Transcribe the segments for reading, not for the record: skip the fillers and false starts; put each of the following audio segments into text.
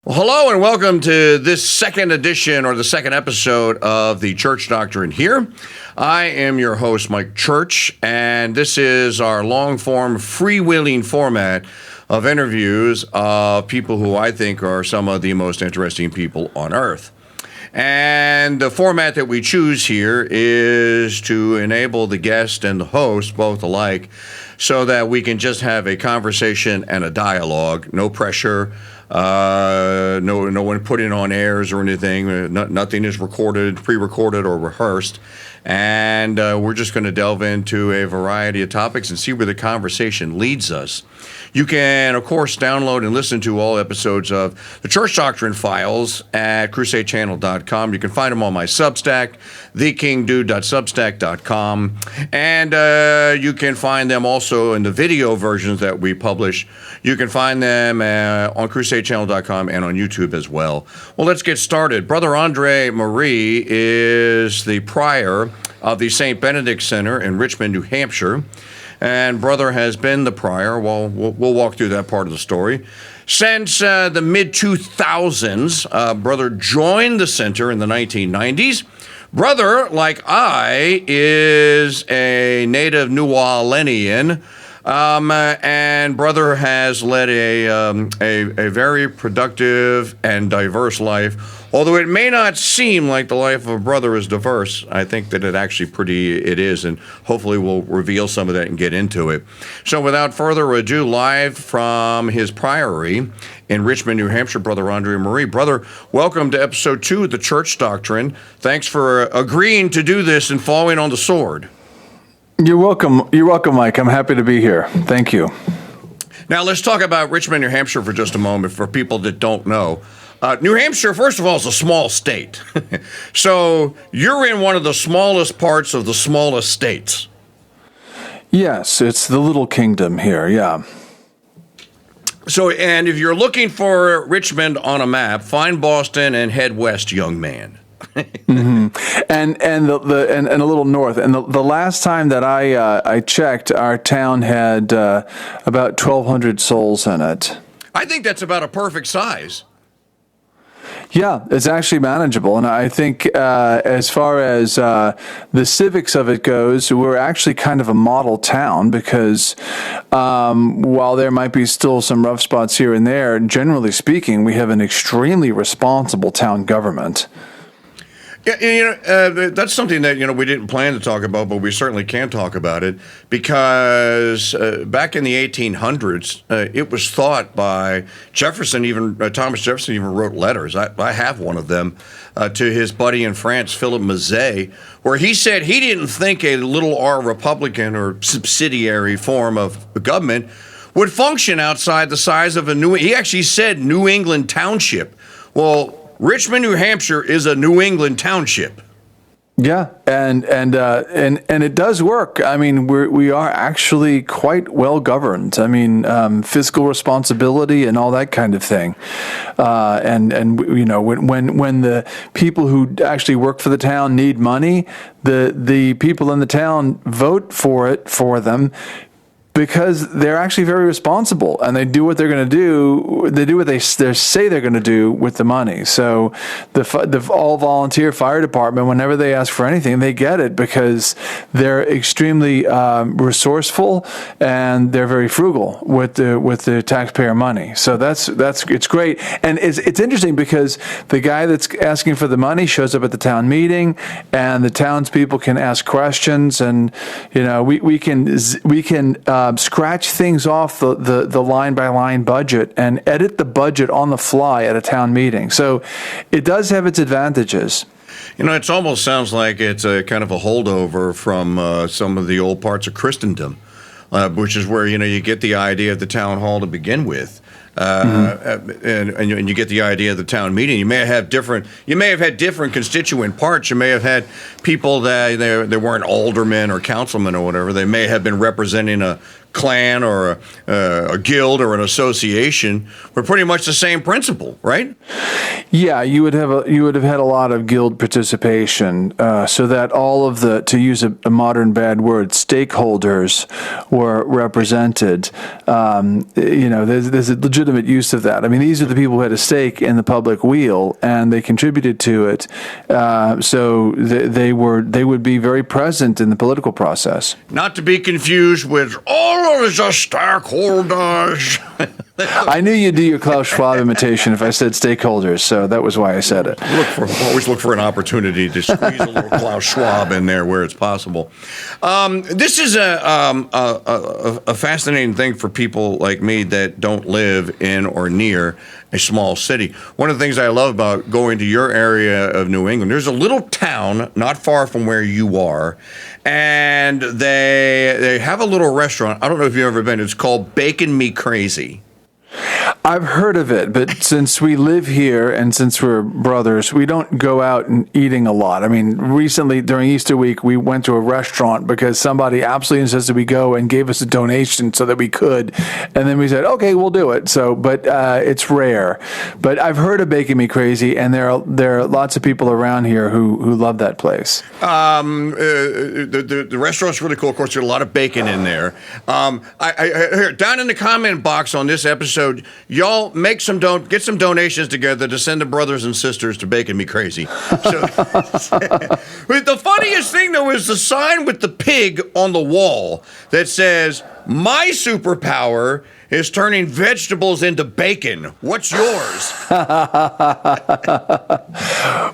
Well, hello and welcome to this second edition or the second episode of the Church Doctrine here. I am your host, Mike Church, and this is our long-form, freewheeling format of interviews of people who I think are some of the most interesting people on earth. And the format that we choose here is to enable the guest and the host, both alike, so that we can just have a conversation and a dialogue, no pressure. No one put in on airs or anything. Nothing is recorded, pre-recorded, or rehearsed. And we're just going to delve into a variety of topics and see where the conversation leads us. You can, of course, download and listen to all episodes of the Church Doctrine Files at CRUSADEchannel.com. You can find them on my Substack, thekingdude.substack.com. And you can find them also in the video versions that we publish. You can find them on CRUSADEchannel.com and on YouTube as well. Well, let's get started. Brother Andre Marie is the prior of the Saint Benedict Center in Richmond, New Hampshire. And Brother has been the prior. Well, we'll walk through that part of the story. Since the mid-2000s, Brother joined the center in the 1990s. Brother, like I, is a native Nuwalenian, and Brother has led a very productive and diverse life. Although it may not seem like the life of a brother is diverse, I think that it is, and hopefully we'll reveal some of that and get into it. So without further ado, live from his priory in Richmond, New Hampshire, Brother Andre Marie. Brother, welcome to episode 2 of the Church Doctrine. Thanks for agreeing to do this and falling on the sword. You're welcome. You're welcome, Mike. I'm happy to be here. Thank you. Now let's talk about Richmond, New Hampshire for just a moment for people that don't know. New Hampshire, first of all, is a small state. So you're in one of the smallest parts of the smallest states. Yes, it's the little kingdom here, yeah. So, and if you're looking for Richmond on a map, find Boston and head west, young man. Mm-hmm. And a little north. And the last time that I checked, our town had about 1,200 souls in it. I think that's about a perfect size. Yeah, it's actually manageable. And I think as far as the civics of it goes, we're actually kind of a model town because while there might be still some rough spots here and there, generally speaking, we have an extremely responsible town government. Yeah, that's something that, we didn't plan to talk about, but we certainly can talk about it because back in the 1800s, it was thought by Jefferson, Thomas Jefferson even wrote letters. I have one of them to his buddy in France, Philip Mazzei, where he said he didn't think a little r Republican or subsidiary form of government would function outside the size of he actually said New England township. Well, Richmond, New Hampshire is a New England township. Yeah, and it does work. I mean, we are actually quite well governed. I mean, fiscal responsibility and all that kind of thing. And when the people who actually work for the town need money, the people in the town vote for them. Because they're actually very responsible and they do what they're going to do. They do what they say they're going to do with the money. So the all-volunteer fire department, whenever they ask for anything, they get it because they're extremely resourceful and they're very frugal with the taxpayer money. So it's great. And it's interesting because the guy that's asking for the money shows up at the town meeting, and the townspeople can ask questions, and we can scratch things off the line-by-line budget and edit the budget on the fly at a town meeting. So it does have its advantages. It almost sounds like it's a kind of a holdover from some of the old parts of Christendom, which is where, you get the idea of the town hall to begin with. And you get the idea of the town meeting. You may have had different constituent parts. You may have had people that they weren't aldermen or councilmen or whatever. They may have been representing a clan or a guild or an association were pretty much the same principle, right? Yeah, you would have had a lot of guild participation, so that all of the, to use a modern bad word, stakeholders were represented. There's a legitimate use of that. I mean, these are the people who had a stake in the public weal, and they contributed to it. So they would be very present in the political process. Not to be confused with all of the stakeholders. I knew you'd do your Klaus Schwab imitation if I said stakeholders, so that was why I said it. Always look for an opportunity to squeeze a little Klaus Schwab in there where it's possible. This is a fascinating thing for people like me that don't live in or near a small city. One of the things I love about going to your area of New England, there's a little town not far from where you are, and they have a little restaurant. I don't know if you've ever been. It's called Bacon Me Crazy. I've heard of it, but since we live here and since we're brothers, we don't go out and eating a lot. I mean, recently during Easter week, we went to a restaurant because somebody absolutely insisted we go and gave us a donation so that we could. And then we said, okay, we'll do it. So, but it's rare. But I've heard of Bacon Me Crazy, and there are lots of people around here who love that place. The restaurant's really cool. Of course, there's a lot of bacon in there. Here, down in the comment box on this episode, y'all get some donations together to send the brothers and sisters to Bacon Me Crazy. So, but the funniest thing though is the sign with the pig on the wall that says, "My superpower is turning vegetables into bacon. What's yours?"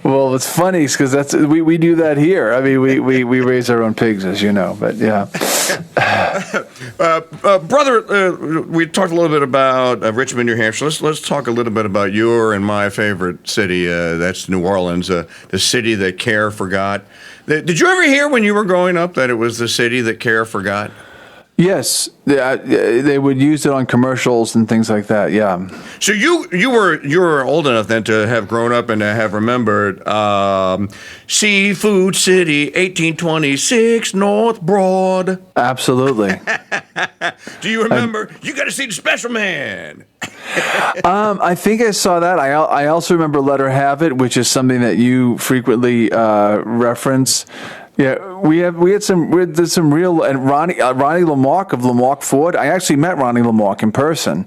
Well, it's funny because we do that here. I mean, we raise our own pigs, as you know. But yeah. Brother, we talked a little bit about Richmond, New Hampshire. Let's talk a little bit about your and my favorite city. That's New Orleans, the city that care forgot. Did you ever hear when you were growing up that it was the city that care forgot? Yes, they would use it on commercials and things like that. Yeah. So you were old enough then to have grown up and to have remembered Seafood City, 1826 North Broad. Absolutely. Do you remember? You got to see the Special Man. I think I saw that. I also remember Let Her Have It, which is something that you frequently reference. Yeah, we did some real, and Ronnie Lamarck of Lamarck Ford. I actually met Ronnie Lamarck in person.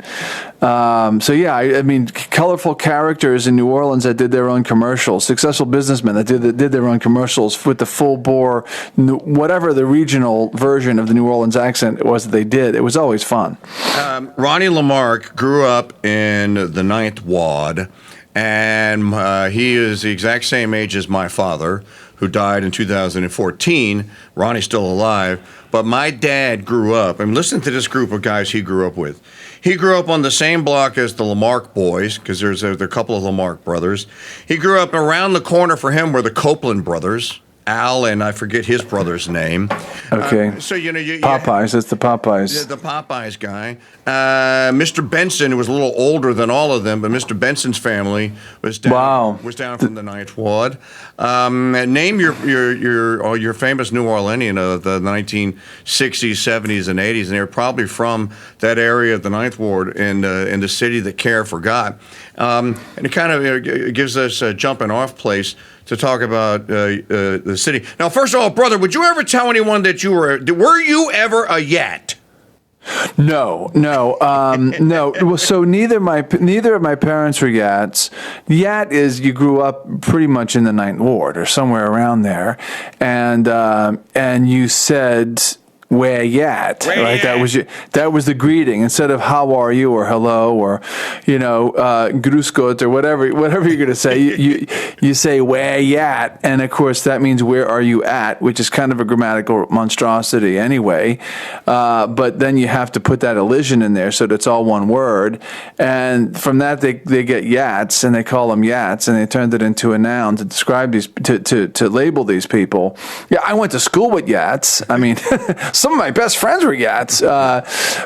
So yeah, I mean, colorful characters in New Orleans that did their own commercials, successful businessmen that did their own commercials with the full bore, whatever the regional version of the New Orleans accent was that they did. It was always fun. Ronnie Lamarck grew up in the 9th Ward, and he is the exact same age as my father, who died in 2014. Ronnie's still alive, but my dad grew up, and listen to this group of guys he grew up with. He grew up on the same block as the Lamarck boys, because there's a couple of Lamarck brothers. He grew up around the corner for him were the Copeland brothers, Al, and I forget his brother's name. Okay. So, you Popeyes, that's the Popeyes. The Popeyes guy. Mr. Benson was a little older than all of them, but Mr. Benson's family was down from the 9th Ward. Name your famous New Orleanian of the 1960s, 70s, and 80s, and they're probably from that area of the 9th Ward in the city that care forgot. And it kind of gives us a jumping off place to talk about the city. Now, first of all, brother, would you ever tell anyone that were you ever a Yat? No. Well, so neither of my parents were Yats. Yat is you grew up pretty much in the 9th Ward or somewhere around there, and you said, "Where yat?" Right? That was the greeting instead of "How are you?" or "Hello" or "Grüß Gott" or whatever you're going to say. You say "Where yat?" and of course that means "Where are you at?" which is kind of a grammatical monstrosity anyway. But then you have to put that elision in there so that it's all one word, and from that they get Yats and they call them Yats and they turned it into a noun to describe these to label these people. Yeah, I went to school with Yats. I mean. some of my best friends were Yats,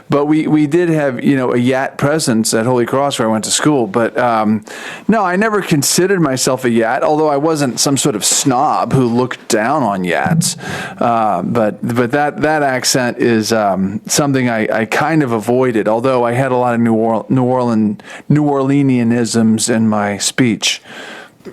but we did have a Yat presence at Holy Cross where I went to school. But no, I never considered myself a Yat, although I wasn't some sort of snob who looked down on Yats. But that accent is something I kind of avoided, although I had a lot of New Orleanianisms in my speech.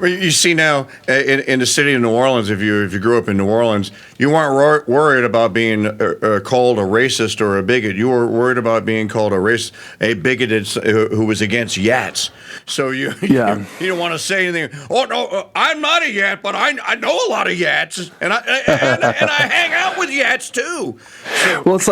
You see now in the city of New Orleans, if you grew up in New Orleans, you weren't worried about being called a racist or a bigot. You were worried about being called a bigoted who was against Yats. So you don't want to say anything. Oh no, I'm not a Yat, but I know a lot of Yats, and I hang out with Yats too. So, well, it's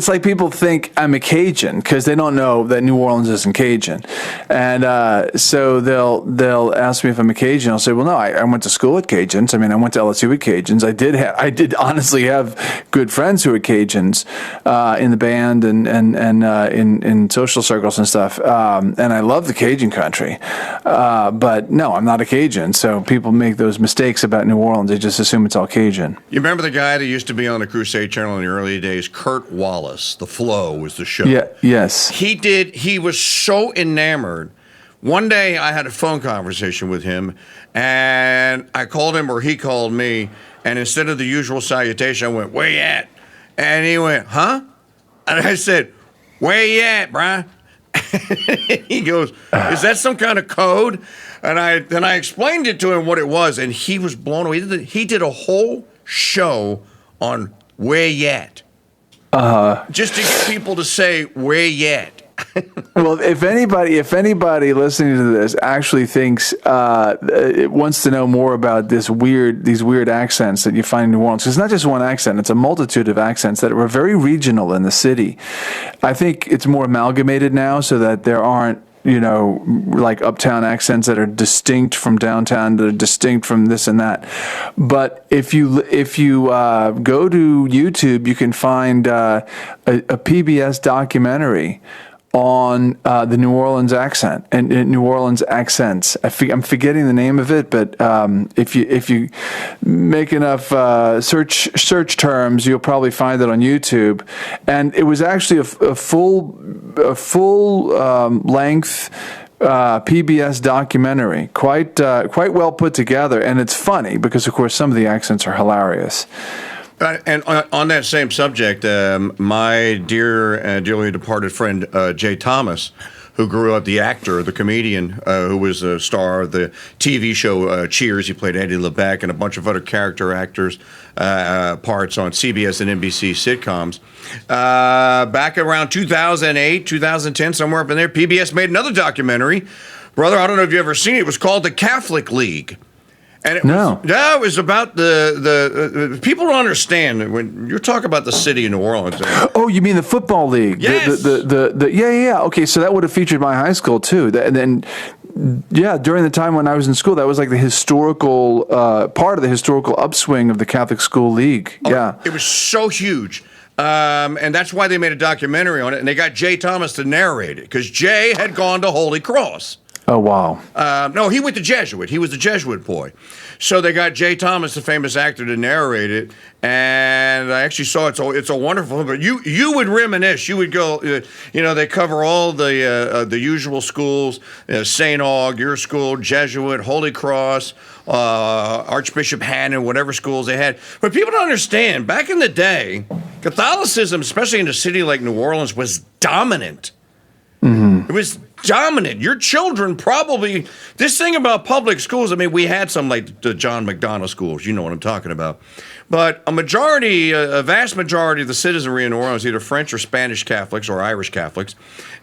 like people think I'm a Cajun because they don't know that New Orleans isn't Cajun, and so they'll ask me if I'm a Cajun. I'll say, well, no, I went to school with Cajuns. I mean, I went to LSU with Cajuns. I did honestly have good friends who were Cajuns in the band and in social circles and stuff. And I love the Cajun country. But no, I'm not a Cajun. So people make those mistakes about New Orleans. They just assume it's all Cajun. You remember the guy that used to be on the Crusade Channel in the early days? Kurt Wallace. The Flow was the show. Yeah. Yes. He was so enamored. One day I had a phone conversation with him, and I called him or he called me, and instead of the usual salutation, I went, "Where you at?" And he went, "Huh?" And I said, "Where you at, Brian?" He goes, "Is that some kind of code?" And I explained it to him what it was, and he was blown away. He did a whole show on where you at. Just to get people to say, "Where you at?" Well, if anybody listening to this actually thinks wants to know more about these weird accents that you find in New Orleans, 'cause it's not just one accent; it's a multitude of accents that were very regional in the city. I think it's more amalgamated now, so that there aren't like uptown accents that are distinct from downtown, that are distinct from this and that. But if you go to YouTube, you can find a PBS documentary on the New Orleans accent and New Orleans accents. I'm forgetting the name of it, but if you make enough search terms, you'll probably find it on YouTube. And it was actually a full length PBS documentary, quite well put together, and it's funny because, of course, some of the accents are hilarious. And on that same subject, my dearly departed friend Jay Thomas, who grew up, the actor, the comedian, who was a star of the TV show Cheers. He played Eddie LeBeck and a bunch of other character actors parts on CBS and NBC sitcoms. Back around 2008, 2010, somewhere up in there, PBS made another documentary. Brother, I don't know if you've ever seen it. It was called The Catholic League. And it was about the people don't understand when you're talking about the city of New Orleans. Oh, you mean the football league? Yes. Yeah. Okay, so that would have featured my high school too. During the time when I was in school, that was like the historical part of the historical upswing of the Catholic School League. Yeah, it was so huge. And that's why they made a documentary on it, and they got Jay Thomas to narrate it because Jay had gone to Holy Cross. Oh, wow. No, he went to Jesuit. He was the Jesuit boy. So they got Jay Thomas, the famous actor, to narrate it. And I actually saw it. It's a wonderful, but you would reminisce. You would go, they cover all the usual schools, St. Aug, your school, Jesuit, Holy Cross, Archbishop Hannon, whatever schools they had. But people don't understand, back in the day, Catholicism, especially in a city like New Orleans, was dominant. Mm-hmm. It was dominant. Your children probably, this thing about public schools, I mean, we had some like the John McDonough schools, you know what I'm talking about. But a vast majority of the citizenry in New Orleans, either French or Spanish Catholics or Irish Catholics.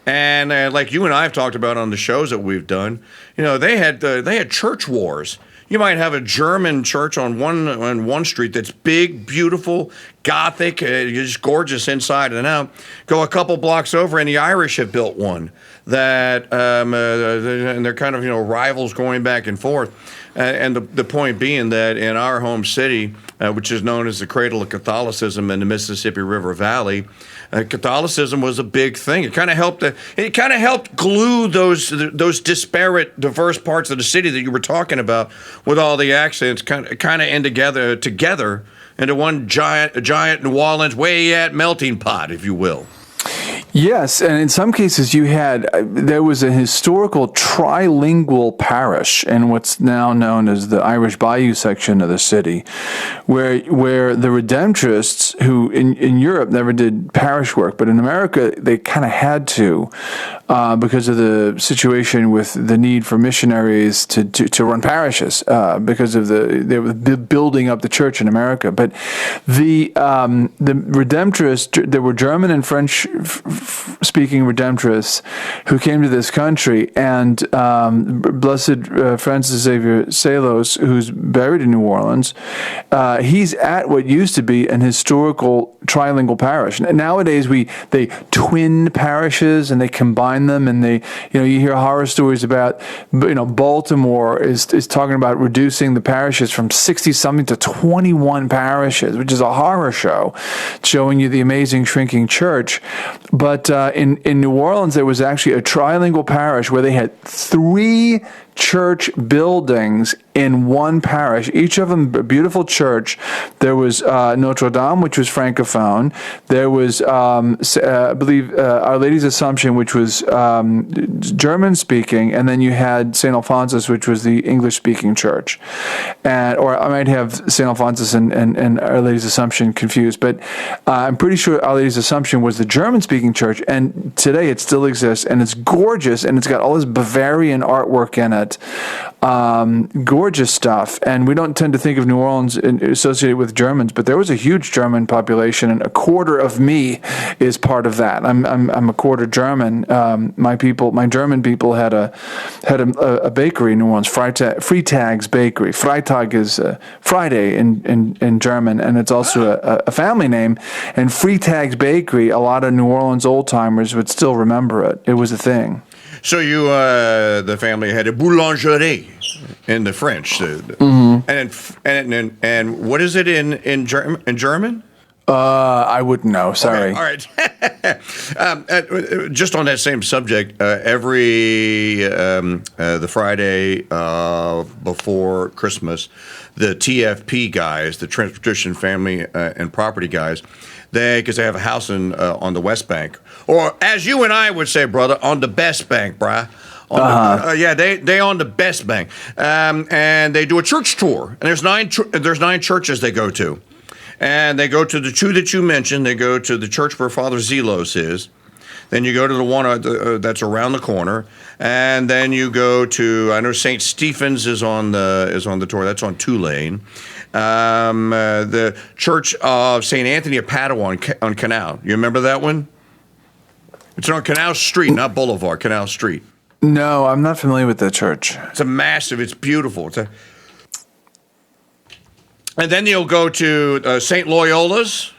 And like you and I have talked about on the shows that we've done, they had church wars. You might have a German church on one street that's big, beautiful, Gothic, just gorgeous inside and out. Go a couple blocks over, and the Irish have built one that, and they're kind of rivals going back and forth. And the point being that in our home city, which is known as the cradle of Catholicism in the Mississippi River Valley, Catholicism was a big thing. It kind of helped glue those disparate, diverse parts of the city that you were talking about, with all the accents kind of end together into one giant New Orleans way at melting pot, if you will. Yes, and in some cases there was a historical trilingual parish in what's now known as the Irish Bayou section of the city, where the Redemptorists, who in Europe never did parish work, but in America they kind of had to, because of the situation with the need for missionaries to run parishes, because of they were building up the church in America. But the Redemptorists, there were German and French speaking Redemptorists who came to this country, and Blessed Francis Xavier Salus, who's buried in New Orleans, he's at what used to be an historical trilingual parish. Nowadays they twin parishes and they combine them, and you hear horror stories about, Baltimore is talking about reducing the parishes from 60 something to 21 parishes, which is a horror show, showing you the amazing shrinking church. But in New Orleans, there was actually a trilingual parish where they had 3 church buildings in one parish, each of them a beautiful church. There was Notre Dame, which was Francophone. There was, I believe, Our Lady's Assumption, which was German-speaking, and then you had St. Alphonsus, which was the English-speaking church. Or I might have St. Alphonsus and Our Lady's Assumption confused, but I'm pretty sure Our Lady's Assumption was the German-speaking church, and today it still exists, and it's gorgeous, and it's got all this Bavarian artwork in it. Gorgeous stuff, and we don't tend to think of New Orleans associated with Germans, but there was a huge German population, and a quarter of me is part of that. I'm a quarter German. My German people had a bakery in New Orleans, Freitag's Bakery. Freitag is Friday in German, and it's also a family name. And Freitag's Bakery, a lot of New Orleans old timers would still remember it. It was a thing. So you, the family had a boulangerie in the French, and what is it in German? I wouldn't know. Sorry. Okay, all right. Just on that same subject, every the Friday before Christmas, the TFP guys, the Transportation, Family, and Property guys, because they have a house on the West Bank, or as you and I would say, brother, on the best bank, brah. They on the best bank, and they do a church tour. And there's nine churches they go to, and they go to the 2 that you mentioned. They go to the church where Father Zelos is. Then you go to the one that's around the corner, and then you go to, I know St. Stephen's is on the tour. That's on Tulane. The Church of St. Anthony of Padua on Canal. You remember that one? It's on Canal Street, not Boulevard, Canal Street. No, I'm not familiar with that church. It's beautiful. And then you'll go to St. Loyola's,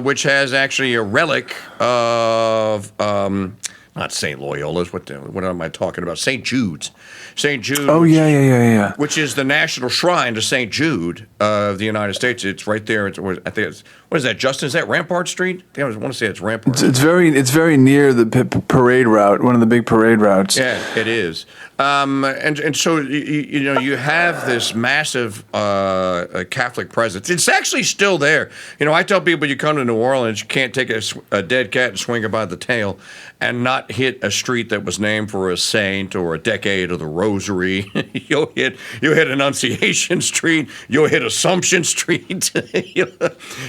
which has actually a relic of, not St. Loyola's, what am I talking about? St. Jude's. St. Jude. Oh, yeah. Which is the national shrine to St. Jude of the United States. It's right there. I think it's, what is that, Justin? Is that Rampart Street? I want to say it's Rampart. It's very near the parade route, one of the big parade routes. Yeah, it is. And so, you have this massive Catholic presence. It's actually still there. I tell people, you come to New Orleans, you can't take a dead cat and swing it by the tail and not hit a street that was named for a saint or a decade of the Rosary. You'll hit Annunciation Street. You'll hit Assumption Street.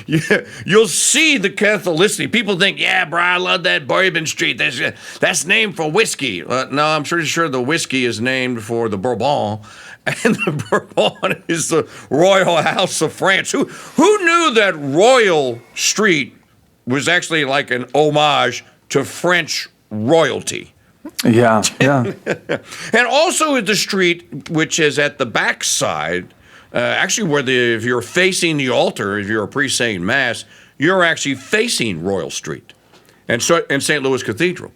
You'll see the Catholicity. People think, yeah, bro, I love that Bourbon Street. That's named for whiskey. No, I'm pretty sure the whiskey is named for the Bourbon, and the Bourbon is the Royal House of France. Who knew that Royal Street was actually like an homage to French royalty? Yeah. And also the street, which is at the back side, actually if you're facing the altar, if you're a priest saying Mass, you're actually facing Royal Street and St. Louis Cathedral.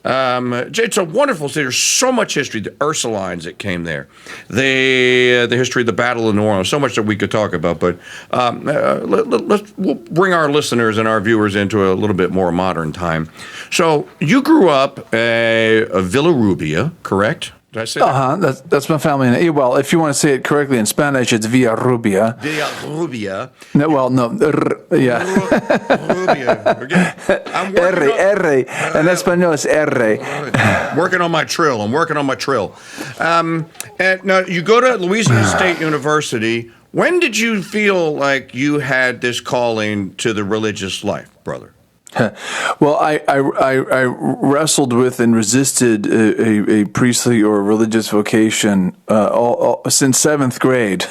It's a wonderful city. There's so much history. The Ursulines that came there, the history of the Battle of New Orleans. So much that we could talk about, but we'll bring our listeners and our viewers into a little bit more modern time. So you grew up a Villarubia, correct? Did I say that? That's my family name. Well, if you want to say it correctly in Spanish, it's Villarrubia. Villarrubia. No, well, no. Yeah. Rubia. Again, R. En español es R. Working on my trill. I'm working on my trill. And now, you go to Louisiana State University. When did you feel like you had this calling to the religious life, brother? Well, I wrestled with and resisted a priestly or religious vocation since seventh grade,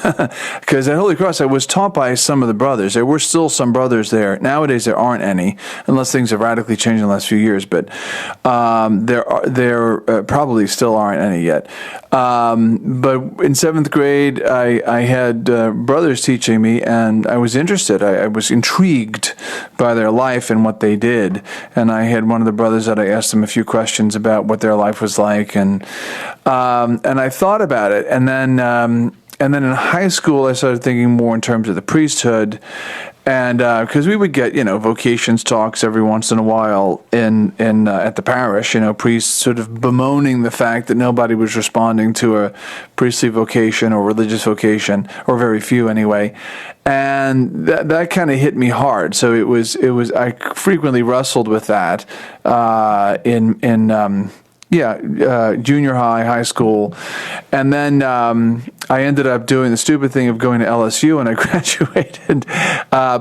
because at Holy Cross I was taught by some of the brothers. There were still some brothers there. Nowadays there aren't any, unless things have radically changed in the last few years. But there probably still aren't any yet. But in seventh grade, I had brothers teaching me, and I was interested. I was intrigued by their life and what they did. And I had one of the brothers that I asked them a few questions about what their life was like, and I thought about it. And then in high school, I started thinking more in terms of the priesthood. And because we would get, vocations talks every once in a while at the parish, priests sort of bemoaning the fact that nobody was responding to a priestly vocation or religious vocation, or very few anyway. And that kind of hit me hard. So it was I frequently wrestled with that junior high school. And then I ended up doing the stupid thing of going to LSU, and I graduated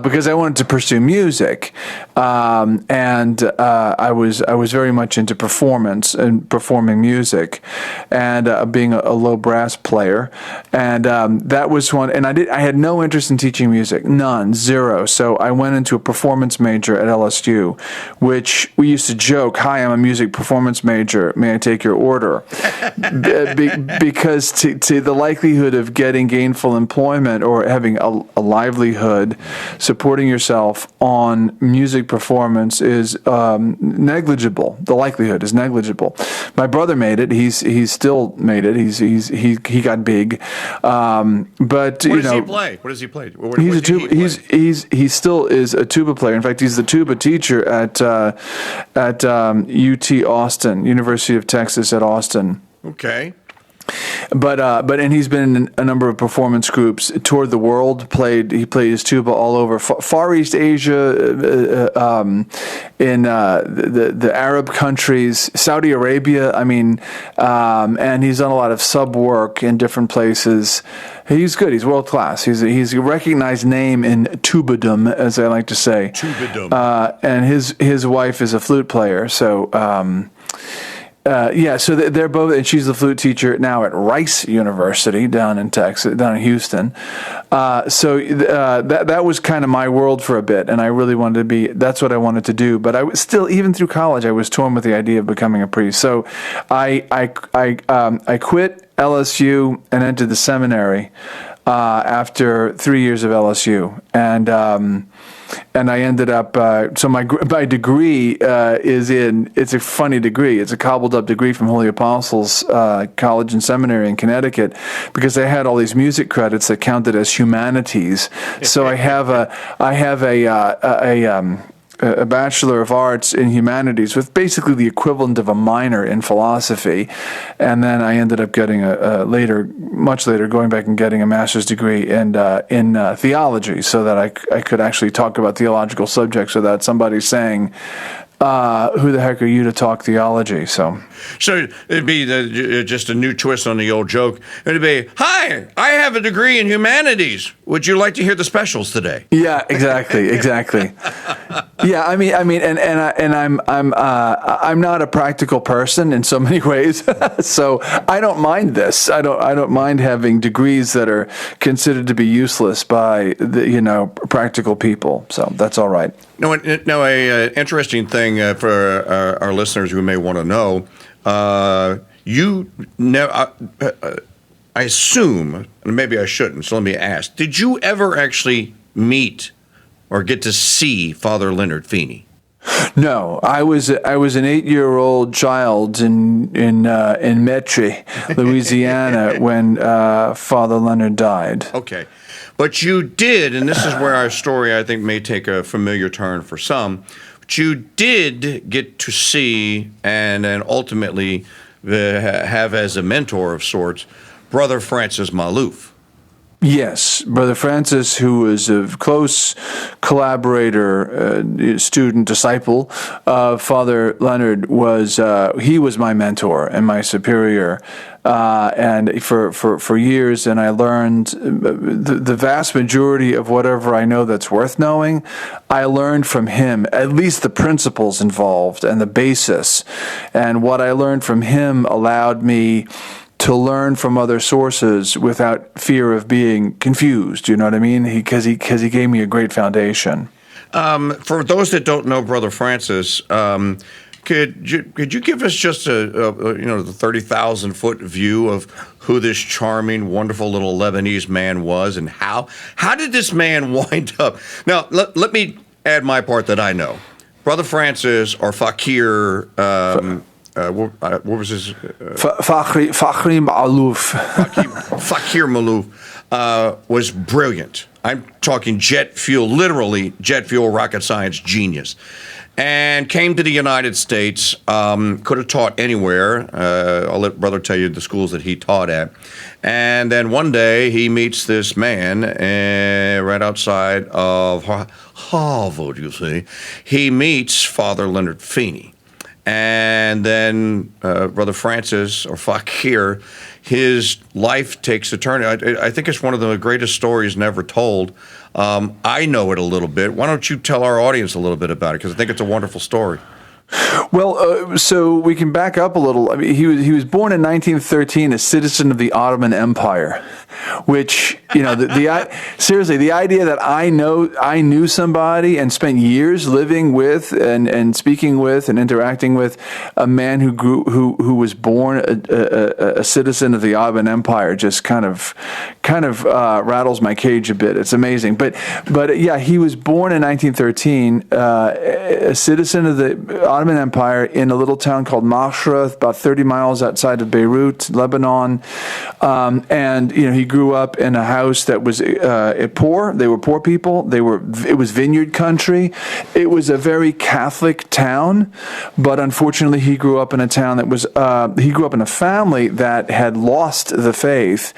because I wanted to pursue music. And I was very much into performance and performing music, and being a low brass player. And that was one. And I had no interest in teaching music, none, zero. So I went into a performance major at LSU, which we used to joke, "Hi, I'm a music performance major. May I take your order?" Because to the likelihood of getting gainful employment or having a livelihood, supporting yourself on music performance is negligible. The likelihood is negligible. My brother made it. He's still made it. He got big. But what does he play? What does he play? He's a tuba. He still is a tuba player. In fact, he's the tuba teacher at UT Austin, University of Texas at Austin. Okay. But he's been in a number of performance groups, toured the world, he played his tuba all over Far East Asia, in the Arab countries, Saudi Arabia. And he's done a lot of sub work in different places. He's good. He's world class. He's a recognized name in tubadom, as I like to say. Tubadom. And his wife is a flute player. So. So they're both, and she's the flute teacher now at Rice University down in Texas, down in Houston. That was kind of my world for a bit, and I really wanted to be. That's what I wanted to do. But I was still, even through college, I was torn with the idea of becoming a priest. So I quit LSU and entered the seminary after 3 years of LSU, and I ended up, so my degree it's a funny degree. It's a cobbled up degree from Holy Apostles College and Seminary in Connecticut, because they had all these music credits that counted as humanities. So I have a Bachelor of Arts in Humanities with basically the equivalent of a minor in philosophy. And then I ended up getting much later, going back and getting a master's degree in theology, so that I could actually talk about theological subjects without somebody saying, who the heck are you to talk theology? So it'd be just a new twist on the old joke. It'd be, "Hi, I have a degree in humanities. Would you like to hear the specials today?" Yeah, exactly. Yeah, I'm not a practical person in so many ways, so I don't mind this. I don't mind having degrees that are considered to be useless by the practical people. So that's all right. Now, a interesting thing for our listeners who may want to know, I assume, and maybe I shouldn't, so let me ask, did you ever actually meet or get to see Father Leonard Feeney? No, I was an 8-year-old child in Metairie, Louisiana, when Father Leonard died. Okay. But you did, and this is where our story, I think, may take a familiar turn for some, but you did get to see and ultimately have as a mentor of sorts, Brother Francis Maluf. Yes, Brother Francis, who was a close collaborator, student, disciple of Father Leonard, was my mentor and my superior, and for years. And I learned the vast majority of whatever I know that's worth knowing. I learned from him, at least the principles involved and the basis. And what I learned from him allowed me to learn from other sources without fear of being confused. You know what I mean? Because he gave me a great foundation. For those that don't know Brother Francis, could you give us just the 30,000-foot view of who this charming, wonderful little Lebanese man was, and how did this man wind up? Now, let me add my part that I know. Brother Francis, or Fahkri, what was his? Fahkri Maluf. Fahkri Maluf was brilliant. I'm talking jet fuel, literally jet fuel rocket science genius. And came to the United States, could have taught anywhere. I'll let Brother tell you the schools that he taught at. And then one day he meets this man right outside of Harvard, you see. He meets Father Leonard Feeney. And then Brother Francis, or Fahkri, his life takes a turn. I think it's one of the greatest stories never told. I know it a little bit. Why don't you tell our audience a little bit about it? Because I think it's a wonderful story. Well, so we can back up a little. I mean, he was born in 1913, a citizen of the Ottoman Empire, which, seriously, the idea that I knew somebody and spent years living with and speaking with and interacting with a man who was born a citizen of the Ottoman Empire just kind of rattles my cage a bit. It's amazing, but yeah, he was born in 1913, a citizen of the Ottoman Empire in a little town called Mashra, about 30 miles outside of Beirut, Lebanon. And he grew up in a house that was poor. They were poor people. It was vineyard country. It was a very Catholic town, but unfortunately he grew up in a town that was he grew up in a family that had lost the faith,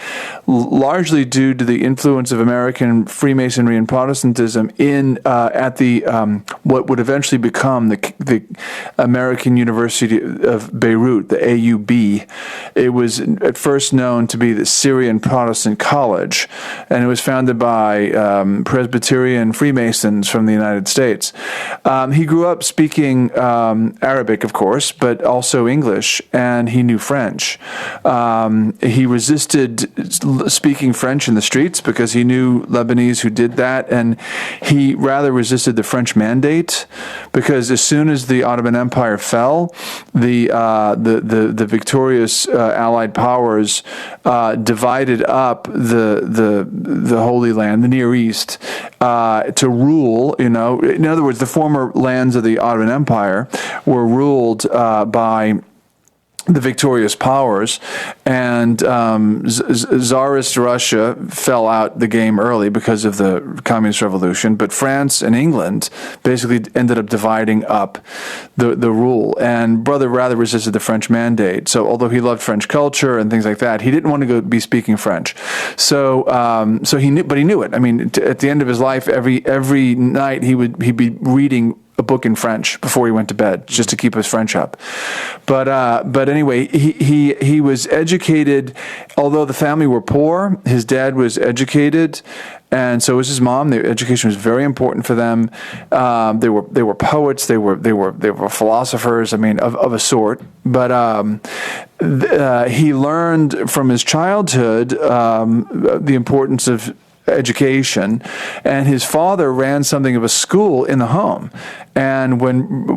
largely due to the influence of American Freemasonry and Protestantism at the what would eventually become the American University of Beirut, the AUB. It was at first known to be the Syrian Protestant College, and it was founded by Presbyterian Freemasons from the United States. He grew up speaking Arabic, of course, but also English, and he knew French. He resisted speaking French in the streets because he knew Lebanese who did that, and he rather resisted the French mandate, because as soon as the Ottoman Empire fell, the victorious Allied powers divided up the Holy Land, the Near East, to rule. In other words, the former lands of the Ottoman Empire were ruled by the victorious powers, and Tsarist Russia fell out the game early because of the Communist Revolution, but France and England basically ended up dividing up the rule, and Brother rather resisted the French mandate. So although he loved French culture and things like that, he didn't want to go be speaking French. So he knew it. I mean, at the end of his life, every night he'd be reading a book in French before he went to bed, just to keep his French up. But anyway, he was educated. Although the family were poor, his dad was educated, and so was his mom. The education was very important for them. They were poets. They were philosophers. I mean, of a sort. But he learned from his childhood the importance of education, and his father ran something of a school in the home. And when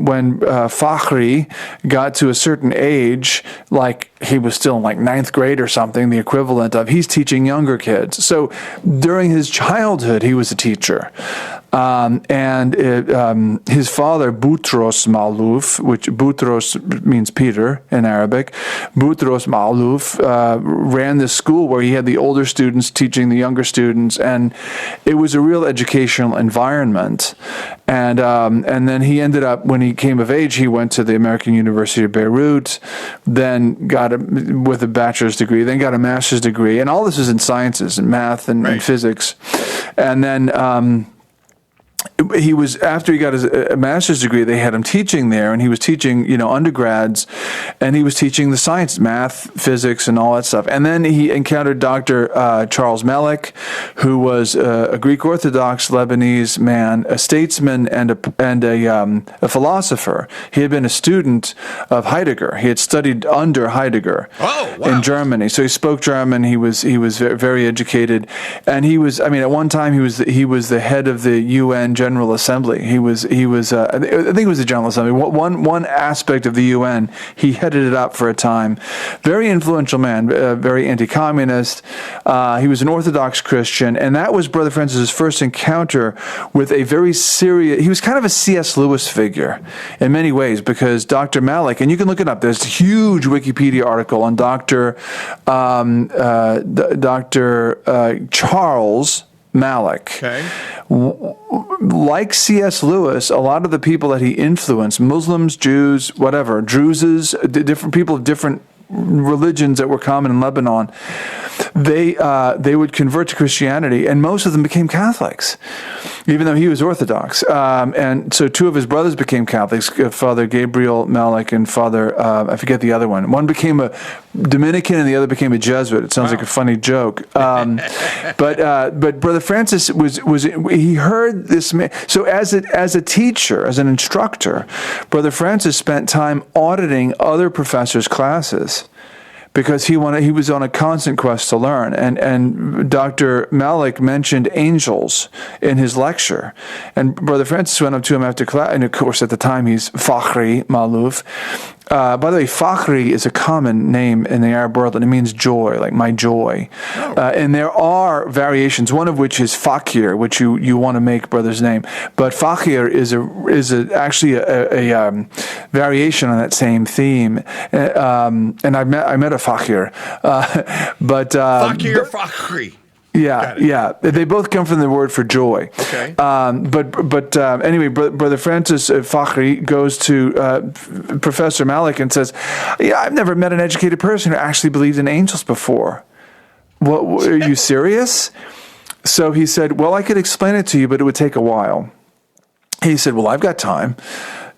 Fahkri got to a certain age, like he was still in like 9th grade or something, the equivalent of, he's teaching younger kids. So during his childhood, he was a teacher. His father, Boutros Maluf, which Boutros means Peter in Arabic, Boutros Maluf ran this school where he had the older students teaching the younger students, and it was a real educational environment. And then he ended up, when he came of age, he went to the American University of Beirut, then got with a bachelor's degree, then got a master's degree, and all this is in sciences and math and physics. And then after he got his master's degree, they had him teaching there, and he was teaching, undergrads, and he was teaching the science, math, physics, and all that stuff. And then he encountered Dr. Charles Mallik, who was a Greek Orthodox Lebanese man, a statesman, and a philosopher. He had been a student of Heidegger. He had studied under Heidegger in Germany, so he spoke German. He was very educated, and he was. I mean, at one time he was the head of the UN General Assembly. He was. I think it was the General Assembly. One aspect of the UN. He headed it up for a time. Very influential man. Very anti-communist. He was an Orthodox Christian, and that was Brother Francis's first encounter with a very serious. He was kind of a C.S. Lewis figure in many ways, because Dr. Mallik, and you can look it up. There's a huge Wikipedia article on Dr. Charles Mallik. Okay. Like C.S. Lewis, a lot of the people that he influenced, Muslims, Jews, whatever, Druzes, different people of different religions that were common in Lebanon, they would convert to Christianity, and most of them became Catholics, even though he was Orthodox. And so two of his brothers became Catholics, Father Gabriel Mallik and Father, I forget the other one. One became a Dominican and the other became a Jesuit. It sounds like a funny joke. But Brother Francis he heard this man. So as a teacher, as an instructor, Brother Francis spent time auditing other professors' classes, because he was on a constant quest to learn. And Dr. Mallik mentioned angels in his lecture. And Brother Francis went up to him after class, and of course at the time he's Fahkri, Maluf. By the way, Fahkri is a common name in the Arab world, and it means joy, like my joy. And there are variations, one of which is Fakir, which you want to make brother's name. But Fakir is actually a variation on that same theme. And I met a Fakir. Fahkri. Yeah. They both come from the word for joy. Okay. Anyway, Brother Francis Fahkri goes to Professor Mallik and says, I've never met an educated person who actually believed in angels before. What, are you serious? So he said, well, I could explain it to you, but it would take a while. He said, well, I've got time.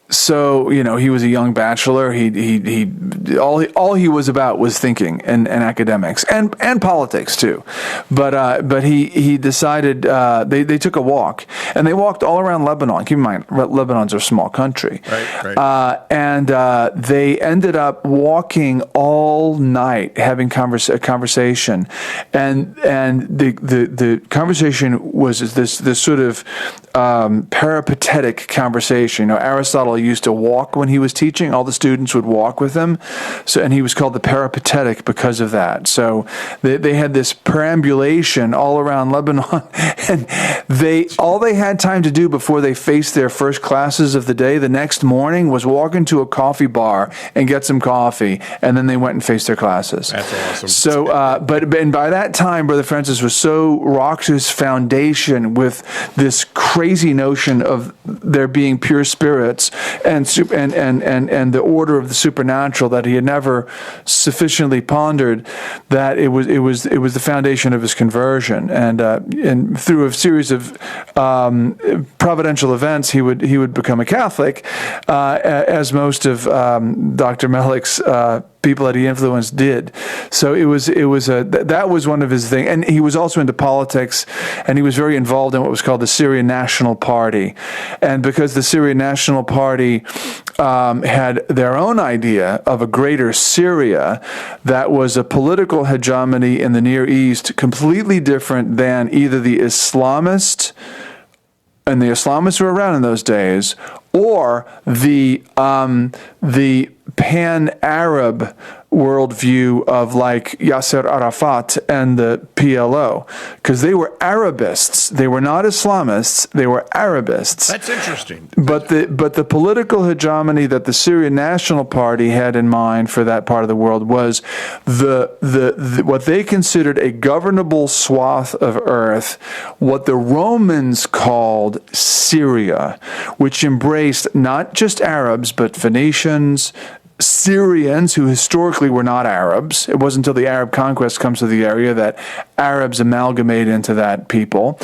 So, he was a young bachelor. All he was about was thinking and academics and politics too. But he decided, they took a walk, and they walked all around Lebanon. Keep in mind, Lebanon's a small country. Right. And they ended up walking all night, having a conversation. And the conversation was this sort of peripatetic conversation. Aristotle used to walk when he was teaching. All the students would walk with him. And he was called the peripatetic because of that. So they had this perambulation all around Lebanon, and all they had time to do before they faced their first classes of the day the next morning was walk into a coffee bar and get some coffee, and then they went and faced their classes. That's awesome. So, and by that time, Brother Francis was so rocked his foundation with this crazy notion of there being pure spirits and the order of the supernatural that he had never sufficiently pondered, that it was the foundation of his conversion. And through a series of providential events, he would become a Catholic, as most of Dr. Mallik's people that he influenced did. So that was one of his things. And he was also into politics, and he was very involved in what was called the Syrian National Party. And because the Syrian National Party had their own idea of a greater Syria that was a political hegemony in the Near East, completely different than either the Islamists, and the Islamists were around in those days, or the pan-Arab worldview of like Yasser Arafat and the PLO, because they were Arabists. They were not Islamists. They were Arabists. That's interesting. But the political hegemony that the Syrian National Party had in mind for that part of the world was the what they considered a governable swath of earth, what the Romans called Syria, which embraced not just Arabs but Phoenicians, Syrians, who historically were not Arabs. It wasn't until the Arab conquest comes to the area that Arabs amalgamate into that people,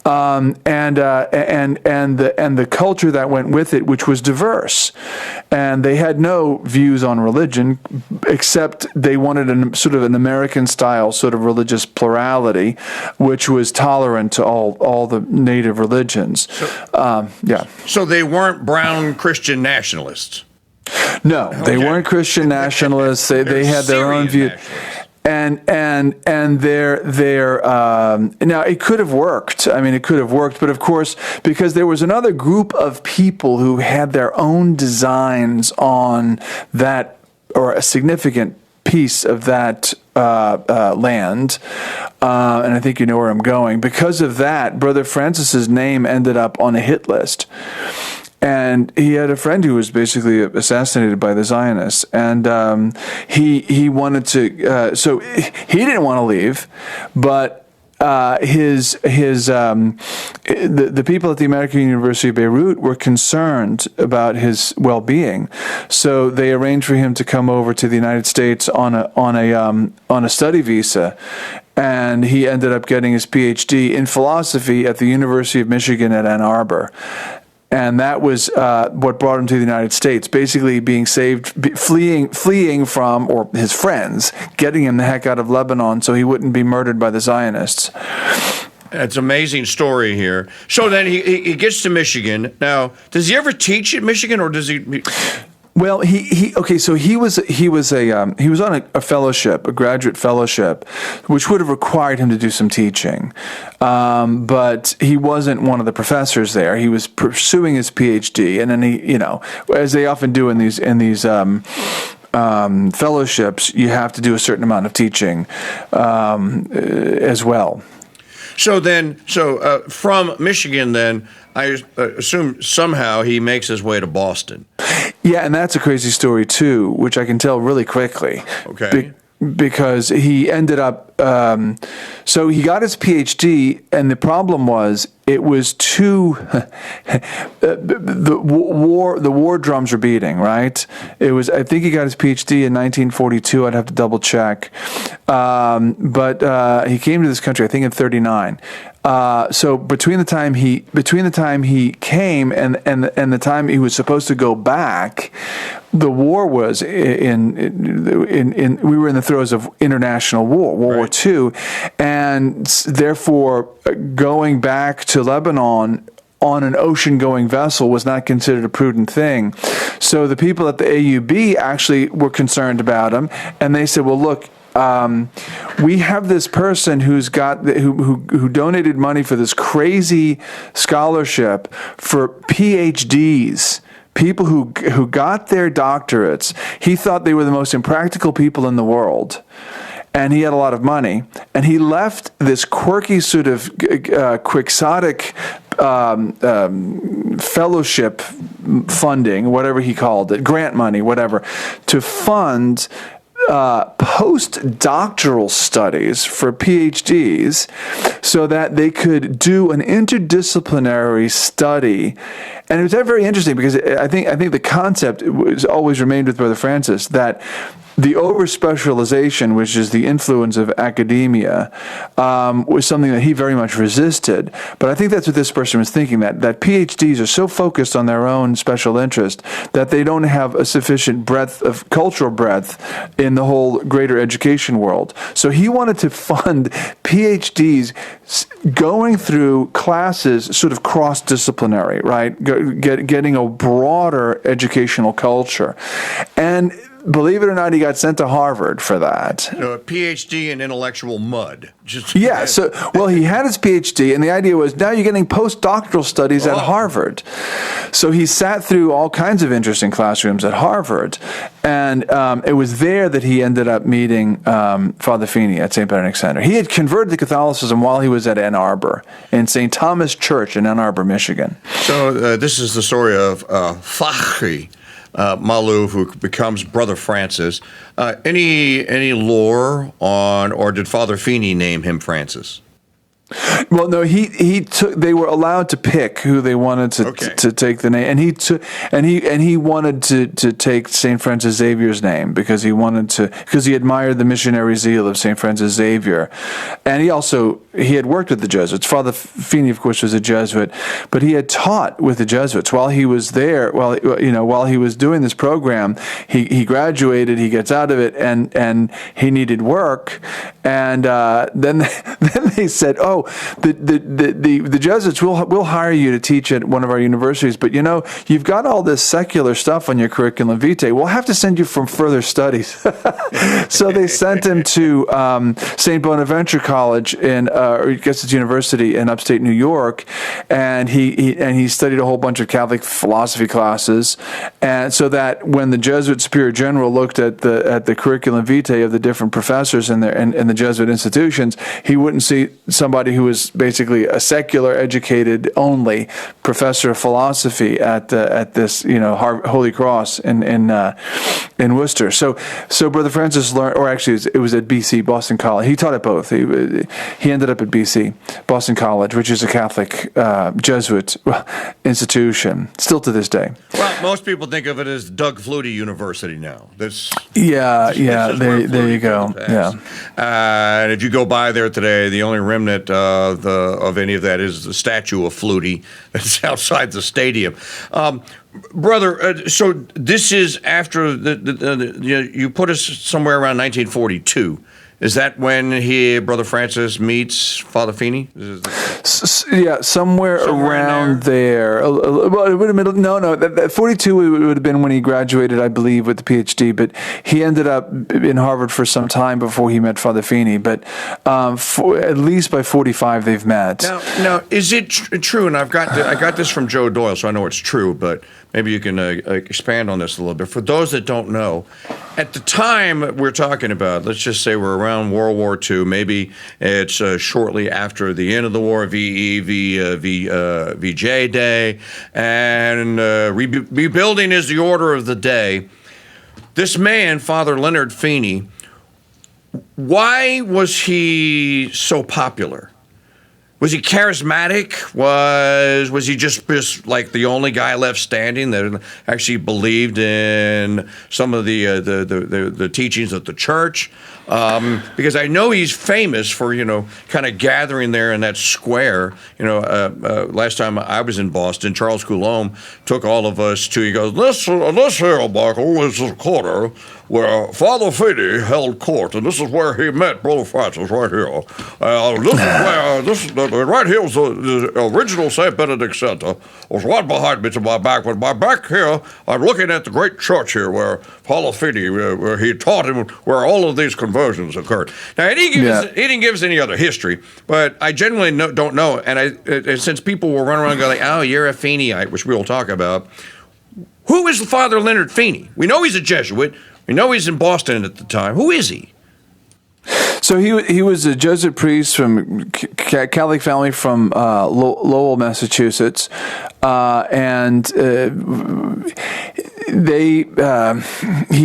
and the culture that went with it, which was diverse, and they had no views on religion, except they wanted sort of an American style sort of religious plurality, which was tolerant to all the native religions. So they weren't brown Christian nationalists. No, they weren't Christian nationalists. They had their own view, and their now it could have worked. I mean, it could have worked, but of course, because there was another group of people who had their own designs on that, or a significant piece of that land, and I think you know where I'm going. Because of that, Brother Francis's name ended up on a hit list. And he had a friend who was basically assassinated by the Zionists, and he wanted to. So he didn't want to leave, but the people at the American University of Beirut were concerned about his well-being, so they arranged for him to come over to the United States on a study visa. And he ended up getting his PhD in philosophy at the University of Michigan at Ann Arbor. And that was what brought him to the United States, basically being saved, fleeing from, or his friends, getting him the heck out of Lebanon so he wouldn't be murdered by the Zionists. It's an amazing story here. So then he gets to Michigan. Now, does he ever teach at Michigan, or does he? Well, so he was on a fellowship, a graduate fellowship, which would have required him to do some teaching, but he wasn't one of the professors there. He was pursuing his PhD, and then he, as they often do in these fellowships, you have to do a certain amount of teaching as well. So from Michigan, then I assume somehow he makes his way to Boston. Yeah, and that's a crazy story too, which I can tell really quickly. Okay. Because he ended up, so he got his PhD, and the problem was it was too. the war drums were beating, right? It was. I think he got his PhD in 1942. I'd have to double check, but he came to this country, I think, in 1939. So between the time he came and the time he was supposed to go back, the war was in we were in the throes of international war, World War II, and therefore going back to Lebanon on an ocean-going vessel was not considered a prudent thing. So the people at the AUB actually were concerned about him, and they said, "Well, look, we have this person who donated money for this crazy scholarship for PhDs, people who got their doctorates. He thought they were the most impractical people in the world, and he had a lot of money, and he left this quirky sort of quixotic fellowship funding, whatever he called it, grant money, whatever, to fund postdoctoral studies for PhDs so that they could do an interdisciplinary study. And it was very interesting because I think the concept was always remained with Brother Francis that the over-specialization, which is the influence of academia, was something that he very much resisted. But I think that's what this person was thinking, that PhDs are so focused on their own special interest that they don't have a sufficient cultural breadth in the whole greater education world. So he wanted to fund PhDs going through classes sort of cross-disciplinary, right? Getting a broader educational culture. And believe it or not, he got sent to Harvard for that. A PhD in intellectual mud. Yeah, well, he had his PhD, and the idea was now you're getting postdoctoral studies at Harvard. So he sat through all kinds of interesting classrooms at Harvard, and it was there that he ended up meeting Father Feeney at Saint Benedict Center. He had converted to Catholicism while he was at Ann Arbor, in St. Thomas Church in Ann Arbor, Michigan. So this is the story of Fahkri. Maluf, who becomes Brother Francis. Any lore on, or did Father Feeney name him Francis? Well, no, he took. They were allowed to pick who they wanted to take the name, and he took, and he wanted to take Saint Francis Xavier's name because he admired the missionary zeal of Saint Francis Xavier, and he had worked with the Jesuits. Father Feeney, of course, was a Jesuit, but he had taught with the Jesuits while he was there. While he was doing this program, he graduated. He gets out of it, and he needed work, and then they said, "Oh, the Jesuits will hire you to teach at one of our universities, but you've got all this secular stuff on your curriculum vitae. We'll have to send you for further studies." So they sent him to St. Bonaventure College or I guess it's university in upstate New York, and he studied a whole bunch of Catholic philosophy classes, and so that when the Jesuit Superior General looked at the curriculum vitae of the different professors in the Jesuit institutions, he wouldn't see somebody who was basically a secular educated only professor of philosophy at this Holy Cross in Worcester. So Brother Francis learned, or actually it was at BC, Boston College. He taught at both. He ended up at BC, Boston College, which is a Catholic Jesuit institution still to this day. Well, most people think of it as Doug Flutie University now. There you go. Yeah, and if you go by there today, the only remnant of any of that is the statue of Flutie that's outside the stadium. Brother, so this is after you put us somewhere around 1942. Is that when Brother Francis meets Father Feeney? Yeah, somewhere around there. Well, it would have been, that 42 would have been when he graduated, I believe, with the PhD, but he ended up in Harvard for some time before he met Father Feeney, but at least by 45 they've met. Now is it true, and I got this from Joe Doyle, so I know it's true, but maybe you can expand on this a little bit. For those that don't know, at the time we're talking about, let's just say we're around World War II, maybe it's shortly after the end of the war, VJ Day, and rebuilding is the order of the day. This man, Father Leonard Feeney, why was he so popular? Was he charismatic? Was he just like the only guy left standing that actually believed in some of the teachings of the church? Because I know he's famous for kind of gathering there in that square. Last time I was in Boston, Charles Coulomb took all of us to. He goes, "This here, Michael, is the corner where Father Feeney held court, and this is where he met Brother Francis right here. Right here was the original Saint Benedict Center. Was right behind me to my back. With my back here, I'm looking at the great church here where Father Feeney, where he taught him, where all of these conversions occurred." Now, he didn't give us any other history, but I generally don't know. And since people will run around and go like, "Oh, you're a Feeneyite," which we'll talk about. Who is Father Leonard Feeney? We know he's a Jesuit. We know he's in Boston at the time. Who is he? So he was a Jesuit priest from Catholic family from Lowell, Massachusetts, and he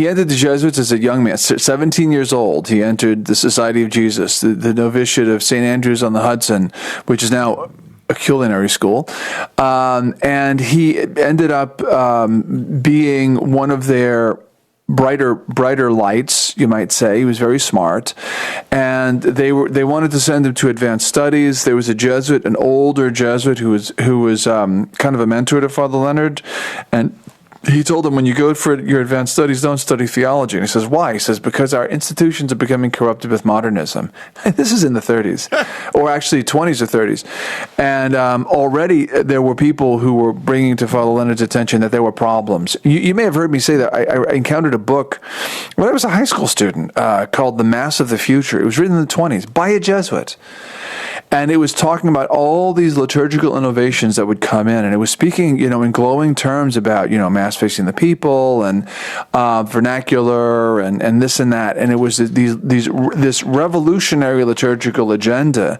entered the Jesuits as a young man, 17 years old. He entered the Society of Jesus, the novitiate of St. Andrews on the Hudson, which is now a culinary school, and he ended up being one of their brighter lights, you might say. He was very smart, and they wanted to send him to advanced studies. There was a Jesuit, an older Jesuit, who was kind of a mentor to Father Leonard, and he told them, when you go for your advanced studies, don't study theology. And he says, why? He says, because our institutions are becoming corrupted with modernism. This is in the 30s, or actually 20s or 30s. And already there were people who were bringing to Father Leonard's attention that there were problems. You may have heard me say that. I encountered a book when I was a high school student called The Mass of the Future. It was written in the 20s by a Jesuit. And it was talking about all these liturgical innovations that would come in. And it was speaking, in glowing terms about, Mass facing the people and vernacular and this and that. And it was this revolutionary liturgical agenda,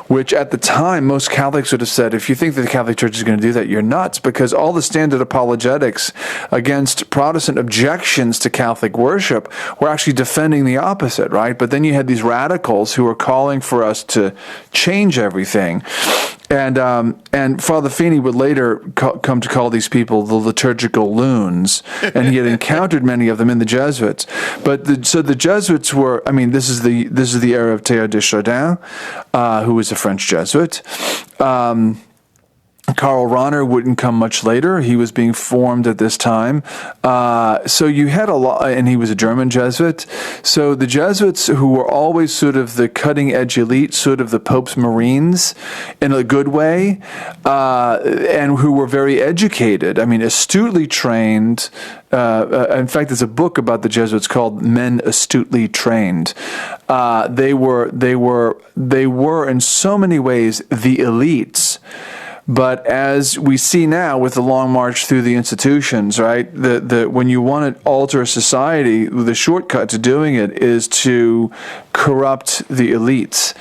which at the time most Catholics would have said, if you think that the Catholic Church is going to do that, you're nuts, because all the standard apologetics against Protestant objections to Catholic worship were actually defending the opposite, right? But then you had these radicals who were calling for us to change everything. And Father Feeney would later come to call these people the liturgical loons, and he had encountered many of them in the Jesuits. But so the Jesuits were, this is the era of Teilhard de Chardin, who was a French Jesuit. Karl Rahner wouldn't come much later. He was being formed at this time. So you had a lot, and he was a German Jesuit. So the Jesuits, who were always sort of the cutting-edge elite, sort of the Pope's Marines in a good way, and who were very educated, astutely trained. In fact, there's a book about the Jesuits called Men Astutely Trained. They were in so many ways the elites. But as we see now with the long march through the institutions, right, when you want to alter a society, the shortcut to doing it is to corrupt the elites.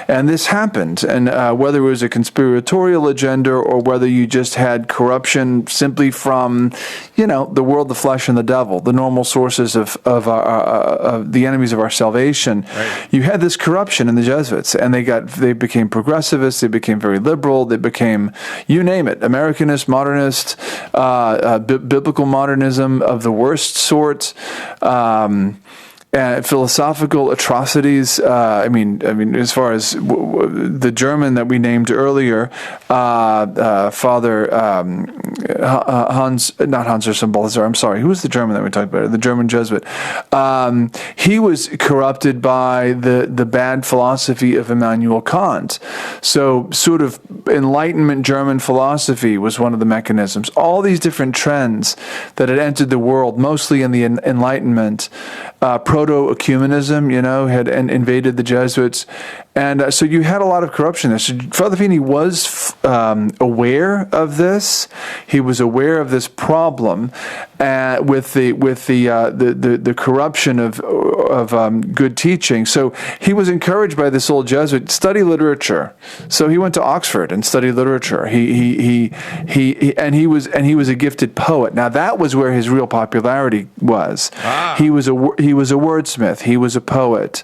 And this happened. And whether it was a conspiratorial agenda or whether you just had corruption simply from, the world, the flesh, and the devil, the normal sources of the enemies of our salvation, right. You had this corruption in the Jesuits, and they became progressivists, they became very liberal, they became, you name it, Americanist, modernist, biblical modernism of the worst sort, philosophical atrocities. As far as the German that we named earlier, Father not Hans Urs Balthasar. I'm sorry. Who was the German that we talked about? The German Jesuit. He was corrupted by the bad philosophy of Immanuel Kant. So, sort of Enlightenment German philosophy was one of the mechanisms. All these different trends that had entered the world, mostly in the Enlightenment. Proto-ecumenism, had invaded the Jesuits. And so you had a lot of corruption there. So Father Feeney was aware of this. He was aware of this problem with the corruption of good teaching. So he was encouraged by this old Jesuit, study literature. So he went to Oxford and studied literature. He was a gifted poet. Now that was where his real popularity was. Ah. He was a wordsmith. He was a poet,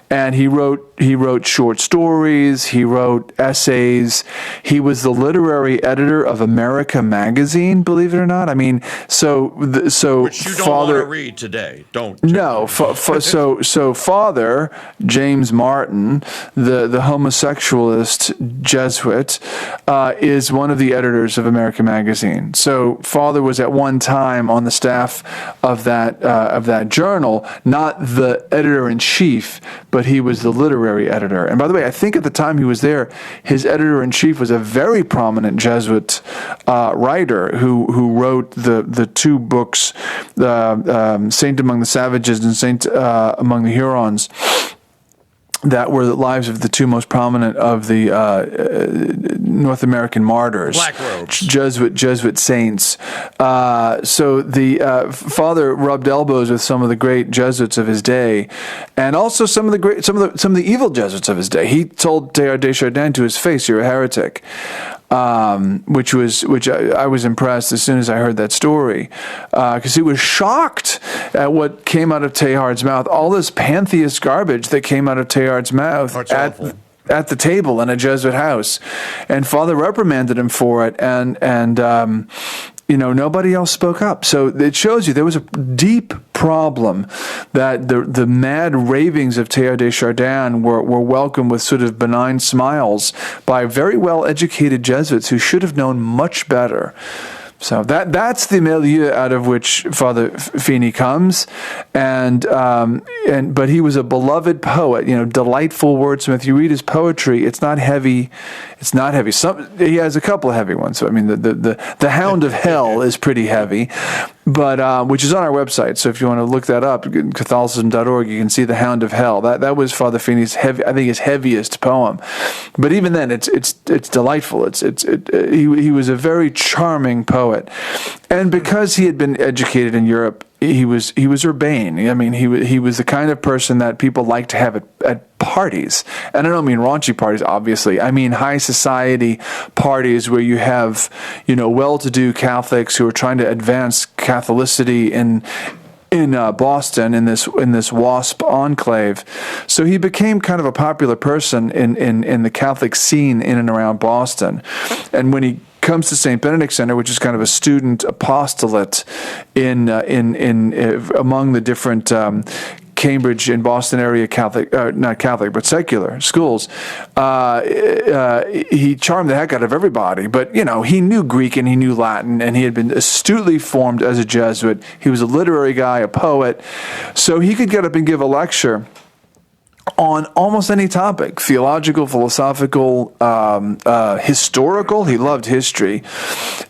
and he wrote short stories. He wrote essays. He was the literary editor of America magazine. Believe it or not, which you don't want to read today. Don't. No. So Father James Martin, the homosexualist Jesuit, is one of the editors of America magazine. So Father was at one time on the staff of that journal, not the editor-in-chief, but he was the literary editor. And by the way, I think at the time he was there, his editor-in-chief was a very prominent Jesuit writer who wrote the two books, Saint Among the Savages and Saint Among the Hurons, that were the lives of the two most prominent of the North American martyrs, Black Robes, Jesuit saints. So the Father rubbed elbows with some of the great Jesuits of his day, and also some of the evil Jesuits of his day. He told Teilhard de Chardin to his face, "You're a heretic." Which I was impressed as soon as I heard that story, because he was shocked at what came out of Teilhard's mouth, all this pantheist garbage that came out of Teilhard's mouth at the table in a Jesuit house, and Father reprimanded him for it, and nobody else spoke up. So it shows you there was a deep problem that the mad ravings of Teilhard de Chardin were welcomed with sort of benign smiles by very well-educated Jesuits who should have known much better. So that's the milieu out of which Father Feeney comes, but he was a beloved poet, delightful wordsmith. You read his poetry; it's not heavy. It's not heavy. He has a couple of heavy ones. So, I mean, the Hound of Hell is pretty heavy, but which is on our website. So if you want to look that up, Catholicism.org, you can see the Hound of Hell. That was Father Feeney's his heaviest poem. But even then, it's delightful. He was a very charming poet. And because he had been educated in Europe, he was urbane. I mean, he was the kind of person that people like to have at parties. And I don't mean raunchy parties, obviously. I mean high society parties where you have, well-to-do Catholics who are trying to advance Catholicity in Boston, in this WASP enclave. So he became kind of a popular person in the Catholic scene in and around Boston. And when he comes to Saint Benedict Center, which is kind of a student apostolate in among the different Cambridge and Boston area Catholic, not Catholic, but secular schools, he charmed the heck out of everybody. But, he knew Greek and he knew Latin, and he had been astutely formed as a Jesuit. He was a literary guy, a poet. So he could get up and give a lecture on almost any topic, theological, philosophical, historical. He loved history,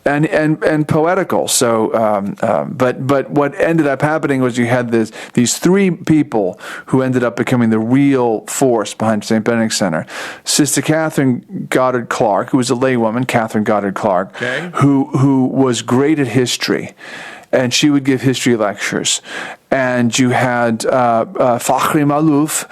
and poetical. So, but what ended up happening was you had these three people who ended up becoming the real force behind St. Benedict Center. Sister Catherine Goddard Clark, who was a laywoman, Catherine Goddard Clark, okay, who was great at history. And she would give history lectures. And you had Fahkri Maluf,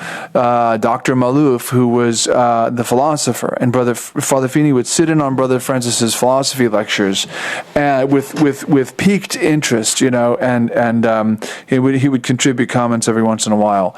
Dr. Maluf, who was the philosopher. And Father Feeney would sit in on Brother Francis's philosophy lectures with piqued interest, and he would contribute comments every once in a while.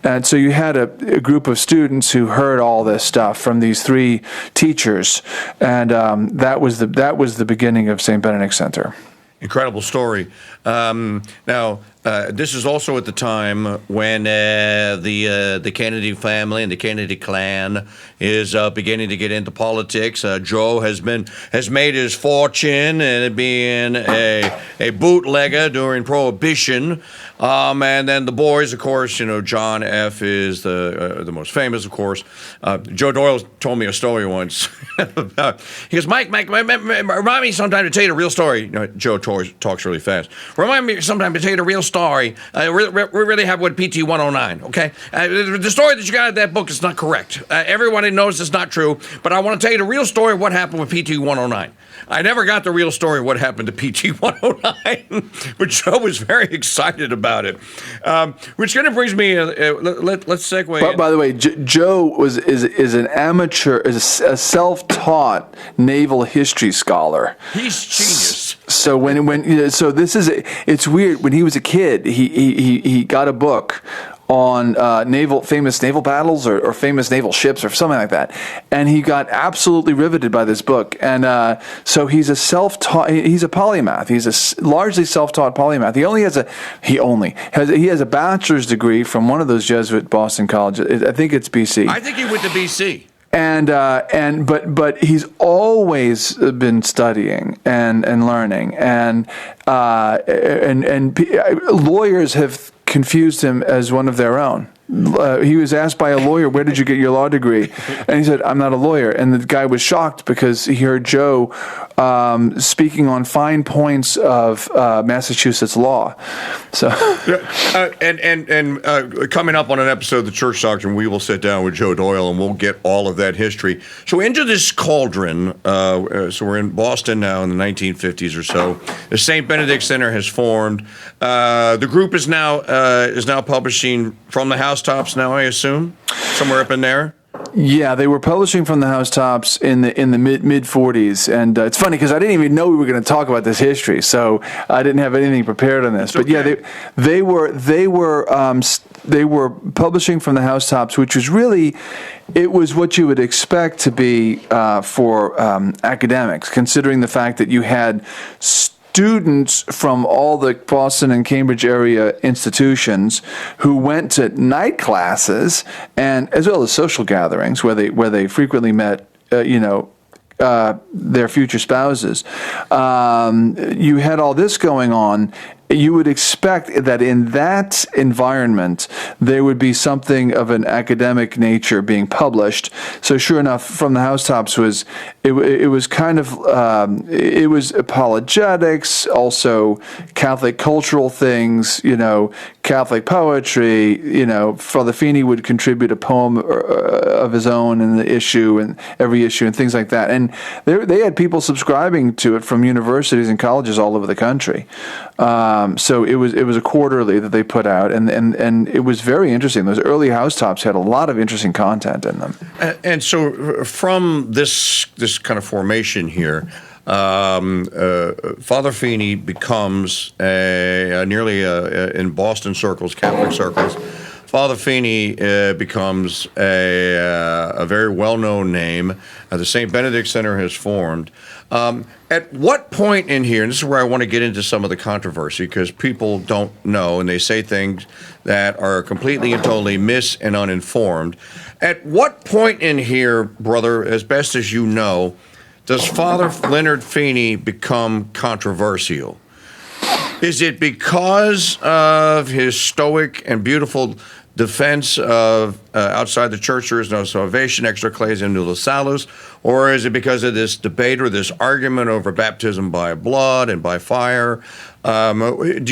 And so you had a group of students who heard all this stuff from these three teachers, and that was the beginning of Saint Benedict Center. Incredible story. Now, this is also at the time when the Kennedy family and the Kennedy clan is beginning to get into politics. Joe has made his fortune in being a bootlegger during Prohibition, and then the boys, of course, John F. is the most famous, of course. Joe Doyle told me a story once. He goes, Mike, remind me sometime to tell you the real story. Joe talks really fast. Remind me sometime to tell you the real story. We really have what PT 109, okay? The story that you got in that book is not correct. Everybody knows it's not true, but I want to tell you the real story of what happened with PT 109. I never got the real story of what happened to PT 109, but Joe was very excited about it. Which kind of brings me, let's segue. But by the way, Joe is an amateur, is a self-taught naval history scholar. He's genius. So it's weird. When he was a kid, he got a book on famous naval battles or famous naval ships or something like that, and he got absolutely riveted by this book. And so he's a polymath. He's a largely self-taught polymath. He has a bachelor's degree from one of those Jesuit Boston colleges. I think it's BC. I think he went to BC. But he's always been studying and learning, and lawyers have confused him as one of their own. He was asked by a lawyer, "Where did you get your law degree?" And he said, "I'm not a lawyer." And the guy was shocked because he heard Joe speaking on fine points of Massachusetts law. So, and coming up on an episode of the Church Doctrine, we will sit down with Joe Doyle and we'll get all of that history. So into this cauldron. So we're in Boston now in the 1950s or so. The Saint Benedict Center has formed. The group is now publishing from the housetops now, I assume, somewhere up in there. Yeah, they were publishing from the housetops in the mid 40s, and it's funny because I didn't even know we were going to talk about this history, so I didn't have anything prepared on this. But yeah, they were publishing from the housetops, which was really, it was what you would expect to be for academics, considering the fact that you had students from all the Boston and Cambridge area institutions who went to night classes and as well as social gatherings where they frequently met, their future spouses. You had all this going on. You would expect that in that environment, there would be something of an academic nature being published. So sure enough, From the Housetops it was kind of, it was apologetics, also Catholic cultural things, Catholic poetry, Father Feeney would contribute a poem of his own in the issue and every issue and things like that. And they had people subscribing to it from universities and colleges all over the country. So it was a quarterly that they put out, and it was very interesting. Those early housetops had a lot of interesting content in them. And so from this kind of formation here, Father Feeney becomes nearly in Boston circles, Catholic circles. Father Feeney becomes a very well-known name. The Saint Benedict Center has formed. At what point in here, and this is where I want to get into some of the controversy, because people don't know, and they say things that are completely and totally and uninformed. At what point in here, brother, as best as you know, does Father Leonard Feeney become controversial? Is it because of his stoic and beautiful defense of outside the church there is no salvation, ex ecclesiam, nulla, salus, or is it because of this debate or this argument over baptism by blood and by fire? Can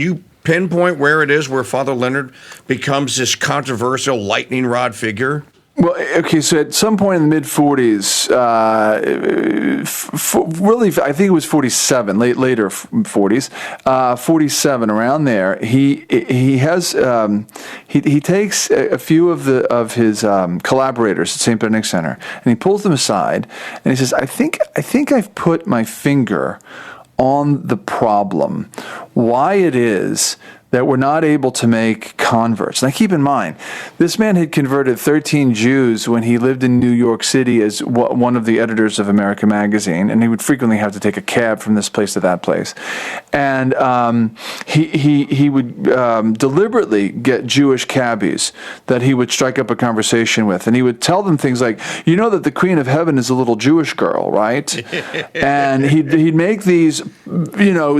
you pinpoint where it is where Father Leonard becomes this controversial lightning rod figure? Well, okay, so at some point in the mid-40s, really, I think it was 47, later 40s, 47, around there, he has, he takes a few of his collaborators at Saint Benedict Center, and he pulls them aside, and he says, I think I've put my finger on the problem, why it is that we're not able to make converts. Now keep in mind, this man had converted 13 Jews when he lived in New York City as one of the editors of America Magazine, and he would frequently have to take a cab from this place to that place. And he would deliberately get Jewish cabbies that he would strike up a conversation with, and he would tell them things like, you know that the Queen of Heaven is a little Jewish girl, right? And he'd make these,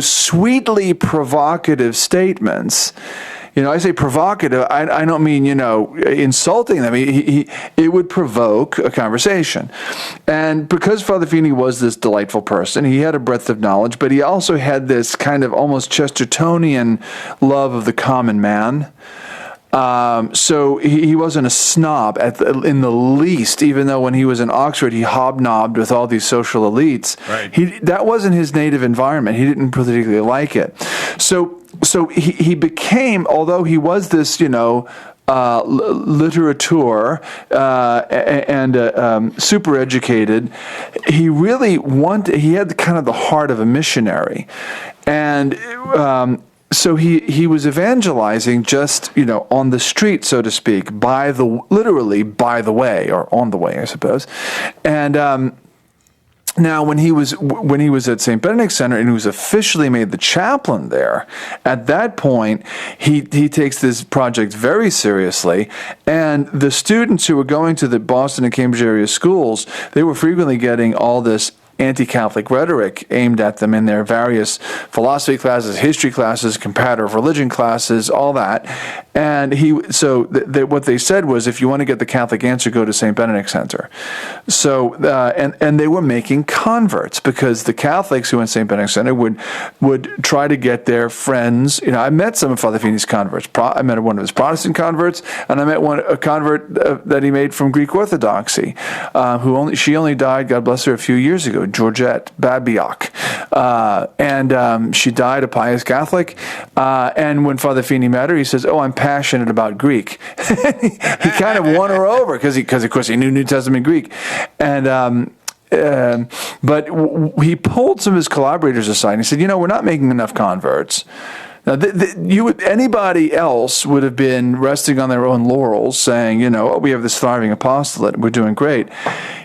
sweetly provocative statements. I say provocative, I don't mean, insulting them. It would provoke a conversation. And because Father Feeney was this delightful person, he had a breadth of knowledge, but he also had this kind of almost Chestertonian love of the common man. So he wasn't a snob in the least, even though when he was in Oxford, he hobnobbed with all these social elites. Right. That wasn't his native environment. He didn't particularly like it. So he became, although he was this, literateur and super educated, he really he had kind of the heart of a missionary. And so he was evangelizing just, on the street, so to speak, literally by the way, or on the way, I suppose. And now, when he was at Saint Benedict Center and he was officially made the chaplain there, at that point he takes this project very seriously, and the students who were going to the Boston and Cambridge area schools, they were frequently getting all this anti-Catholic rhetoric aimed at them in their various philosophy classes, history classes, comparative religion classes, all that. And what they said was, if you want to get the Catholic answer, go to Saint Benedict Center. So and they were making converts, because the Catholics who went to Saint Benedict Center would try to get their friends. I met some of Father Feeney's converts. I met one of his Protestant converts, and I met a convert that he made from Greek Orthodoxy, she only died, God bless her, a few years ago. Georgette Babiak, and she died a pious Catholic. And when Father Feeney met her, he says, "Oh, I'm passionate about Greek." He kind of won her over because of course he knew New Testament Greek, and. But he pulled some of his collaborators aside and he said, we're not making enough converts. Now, anybody else would have been resting on their own laurels, saying, we have this thriving apostolate, we're doing great.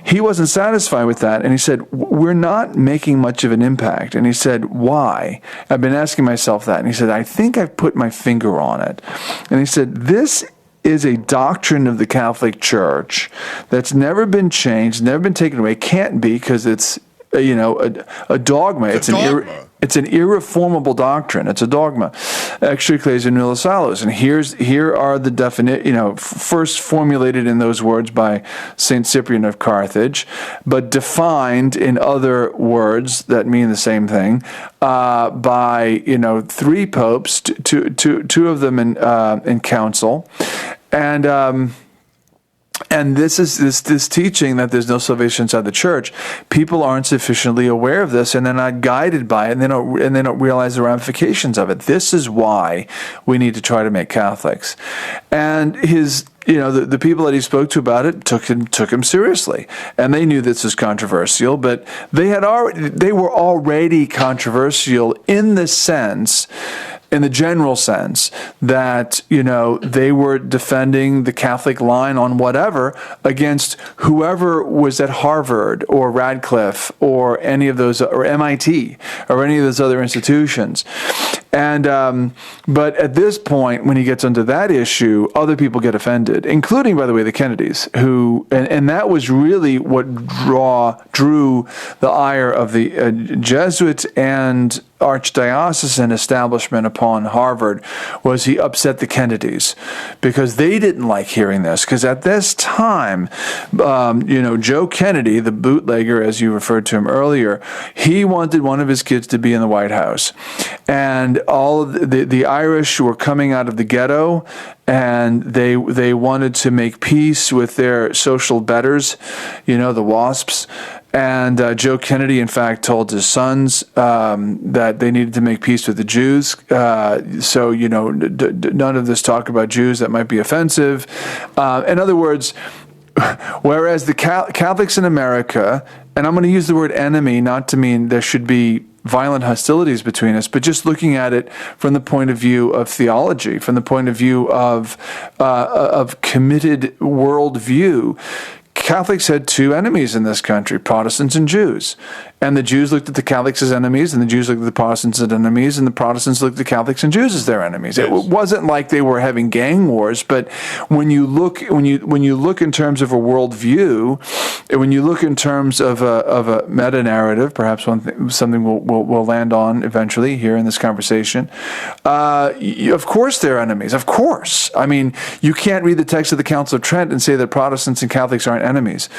He wasn't satisfied with that, and he said, we're not making much of an impact. And he said, why? I've been asking myself that. And he said, I think I've put my finger on it. And he said, this is a doctrine of the Catholic Church that's never been changed, never been taken away. Can't be, because it's a dogma. It's an irreformable doctrine. It's a dogma. Ecclassiam nulla salus. And here are the definition. First formulated in those words by Saint Cyprian of Carthage, but defined in other words that mean the same thing by three popes, two of them in council, and this is this teaching that there's no salvation inside the church. People aren't sufficiently aware of this, and they're not guided by it, and they don't realize the ramifications of it. This is why we need to try to make Catholics. And the people that he spoke to about it took him seriously, and they knew this was controversial, but they were already controversial in the general sense that, they were defending the Catholic line on whatever against whoever was at Harvard or Radcliffe or any of those, or MIT or any of those other institutions. And but at this point, when he gets into that issue, other people get offended, including, by the way, the Kennedys, who, and that was really what drew the ire of the Jesuit and archdiocesan establishment upon Harvard, was he upset the Kennedys because they didn't like hearing this. Because at this time, Joe Kennedy, the bootlegger, as you referred to him earlier, he wanted one of his kids to be in the White House. And all of the Irish were coming out of the ghetto, and they wanted to make peace with their social betters, the WASPs. And Joe Kennedy, in fact, told his sons that they needed to make peace with the Jews. So, none of this talk about Jews that might be offensive. In other words, whereas the Catholics in America, and I'm going to use the word enemy not to mean there should be violent hostilities between us, but just looking at it from the point of view of theology, from the point of view of committed worldview, Catholics had two enemies in this country, Protestants and Jews. And the Jews looked at the Catholics as enemies, and the Jews looked at the Protestants as enemies, and the Protestants looked at the Catholics and Jews as their enemies. Yes. It wasn't like they were having gang wars, but when you look in terms of a worldview, when you look in terms of a meta narrative, perhaps something we'll land on eventually here in this conversation. Of course, they're enemies. Of course, I mean, you can't read the text of the Council of Trent and say that Protestants and Catholics aren't enemies.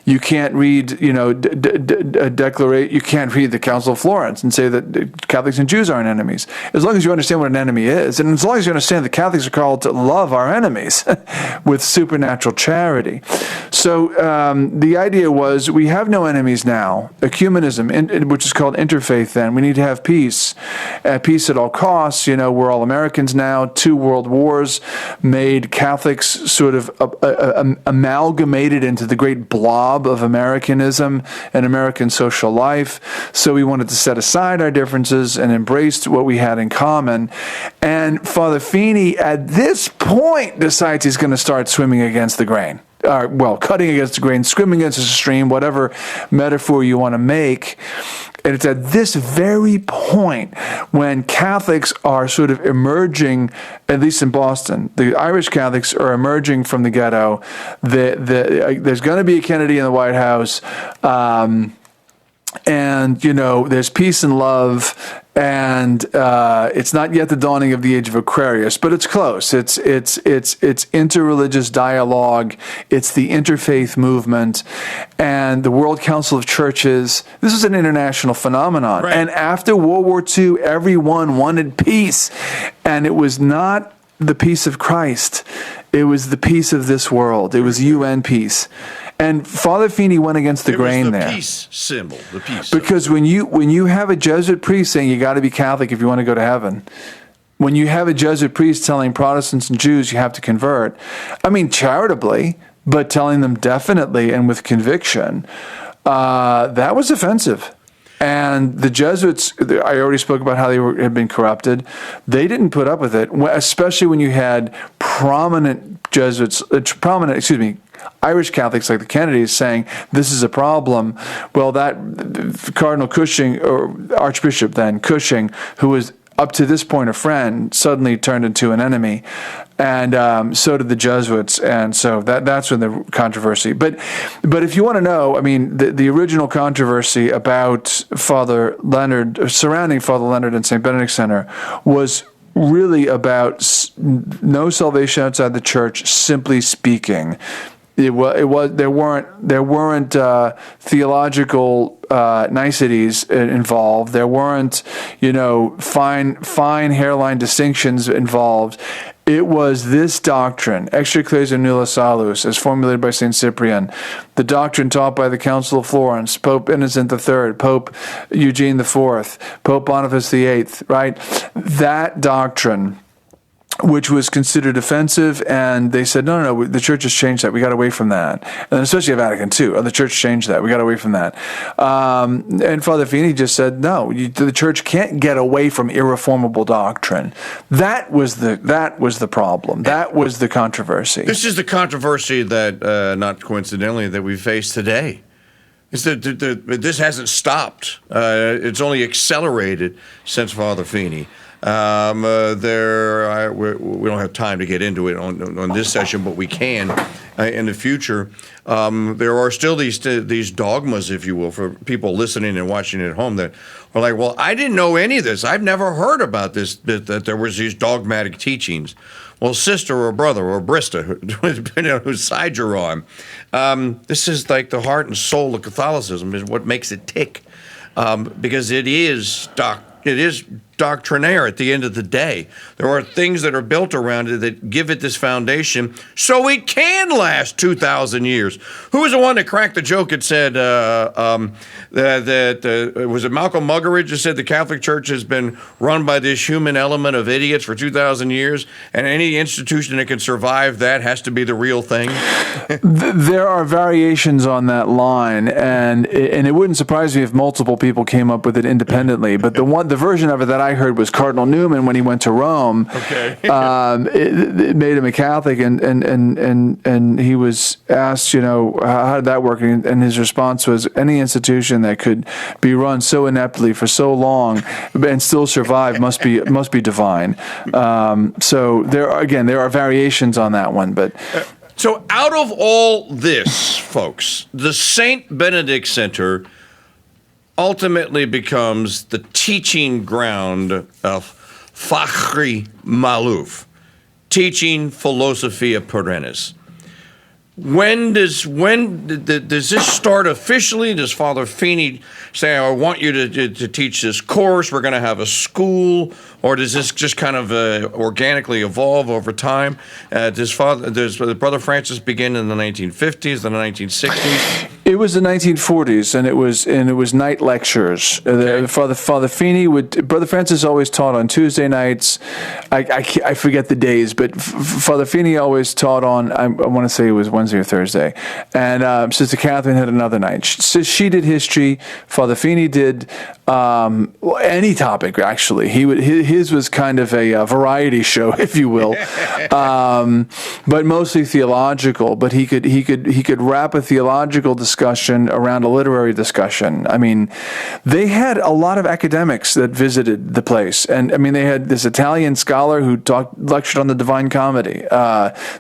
You can't read, a declaration. You can't read the Council of Florence and say that Catholics and Jews aren't enemies. As long as you understand what an enemy is, and as long as you understand that Catholics are called to love our enemies with supernatural charity. So the idea was, we have no enemies now. Ecumenism, which is called interfaith then, we need to have peace. Peace at all costs. We're all Americans now. 2 world wars made Catholics sort of amalgamated into the great blob of Americanism and American social life. So we wanted to set aside our differences and embraced what we had in common. And Father Feeney, at this point, decides he's going to start swimming against the grain. Cutting against the grain, swimming against the stream, whatever metaphor you want to make. And it's at this very point when Catholics are sort of emerging, at least in Boston, the Irish Catholics are emerging from the ghetto. There's going to be a Kennedy in the White House. And, there's peace and love, and it's not yet the dawning of the age of Aquarius, but it's close. It's interreligious dialogue. It's the interfaith movement, and the World Council of Churches. This is an international phenomenon. Right. And after World War II, everyone wanted peace, and it was not the peace of Christ. It was the peace of this world. It was UN peace. And Father Feeney went against the grain there. Peace symbol, the peace because symbol. when you have a Jesuit priest saying you got to be Catholic if you want to go to heaven, when you have a Jesuit priest telling Protestants and Jews you have to convert, I mean charitably, but telling them definitely and with conviction, that was offensive. And the Jesuits, I already spoke about how they had been corrupted. They didn't put up with it, especially when you had Irish Catholics like the Kennedys saying this is a problem. Well, that Cardinal Cushing, or Archbishop then Cushing, who was up to this point a friend, suddenly turned into an enemy, and so did the Jesuits, and so that's when the controversy. But if you want to know, I mean, the original controversy about Father Leonard, surrounding Father Leonard and Saint Benedict Center, was really about no salvation outside the church. Simply speaking, there weren't theological niceties involved. There weren't, fine hairline distinctions involved. It was this doctrine, ex ecclesiam nulla salus, as formulated by St. Cyprian, the doctrine taught by the Council of Florence, Pope Innocent III, Pope Eugene IV, Pope Boniface VIII, right? That doctrine, which was considered offensive, and they said, no, the church has changed that. We got away from that. And especially at Vatican II, the church changed that. We got away from that. And Father Feeney just said, no, the church can't get away from irreformable doctrine. That was the problem. That was the controversy. This is the controversy that, not coincidentally, that we face today. It's this hasn't stopped. It's only accelerated since Father Feeney. We don't have time to get into it on this session, but we can in the future. There are still these dogmas, if you will, for people listening and watching at home that are like, well, I didn't know any of this. I've never heard about this, that there was these dogmatic teachings. Well, sister or brother or Brista, depending on whose side you're on, this is like the heart and soul of Catholicism, is what makes it tick, because it is doctrinaire at the end of the day. There are things that are built around it that give it this foundation so it can last 2,000 years. Who was the one that cracked the joke and said that was it Malcolm Muggeridge that said the Catholic Church has been run by this human element of idiots for 2,000 years, and any institution that can survive that has to be the real thing? There are variations on that line, and it wouldn't surprise me if multiple people came up with it independently, but the version of it that I heard was Cardinal Newman when he went to Rome. Okay. It made him a Catholic, and he was asked, how did that work? And his response was, any institution that could be run so ineptly for so long and still survive must be divine. So there are variations on that one, but. So out of all this, folks, the Saint Benedict Center ultimately becomes the teaching ground of Fahkri Maluf, teaching Philosophia Perrennis. When does this start officially? Does Father Feeney say, I want you to teach this course, we're going to have a school, or does this just kind of organically evolve over time? Does Brother Francis begin in the 1950s, the 1960s? It was the 1940s, and it was night lectures. Okay. Father Feeney Brother Francis always taught on Tuesday nights. I forget the days, but Father Feeney always taught on, I want to say it was Wednesday or Thursday, and Sister Catherine had another night. She did history. Father Feeney did any topic, actually. His was kind of a variety show, if you will, but mostly theological. But he could wrap a theological discussion around a literary discussion. I mean, they had a lot of academics that visited the place, and I mean, they had this Italian scholar who lectured on the Divine Comedy.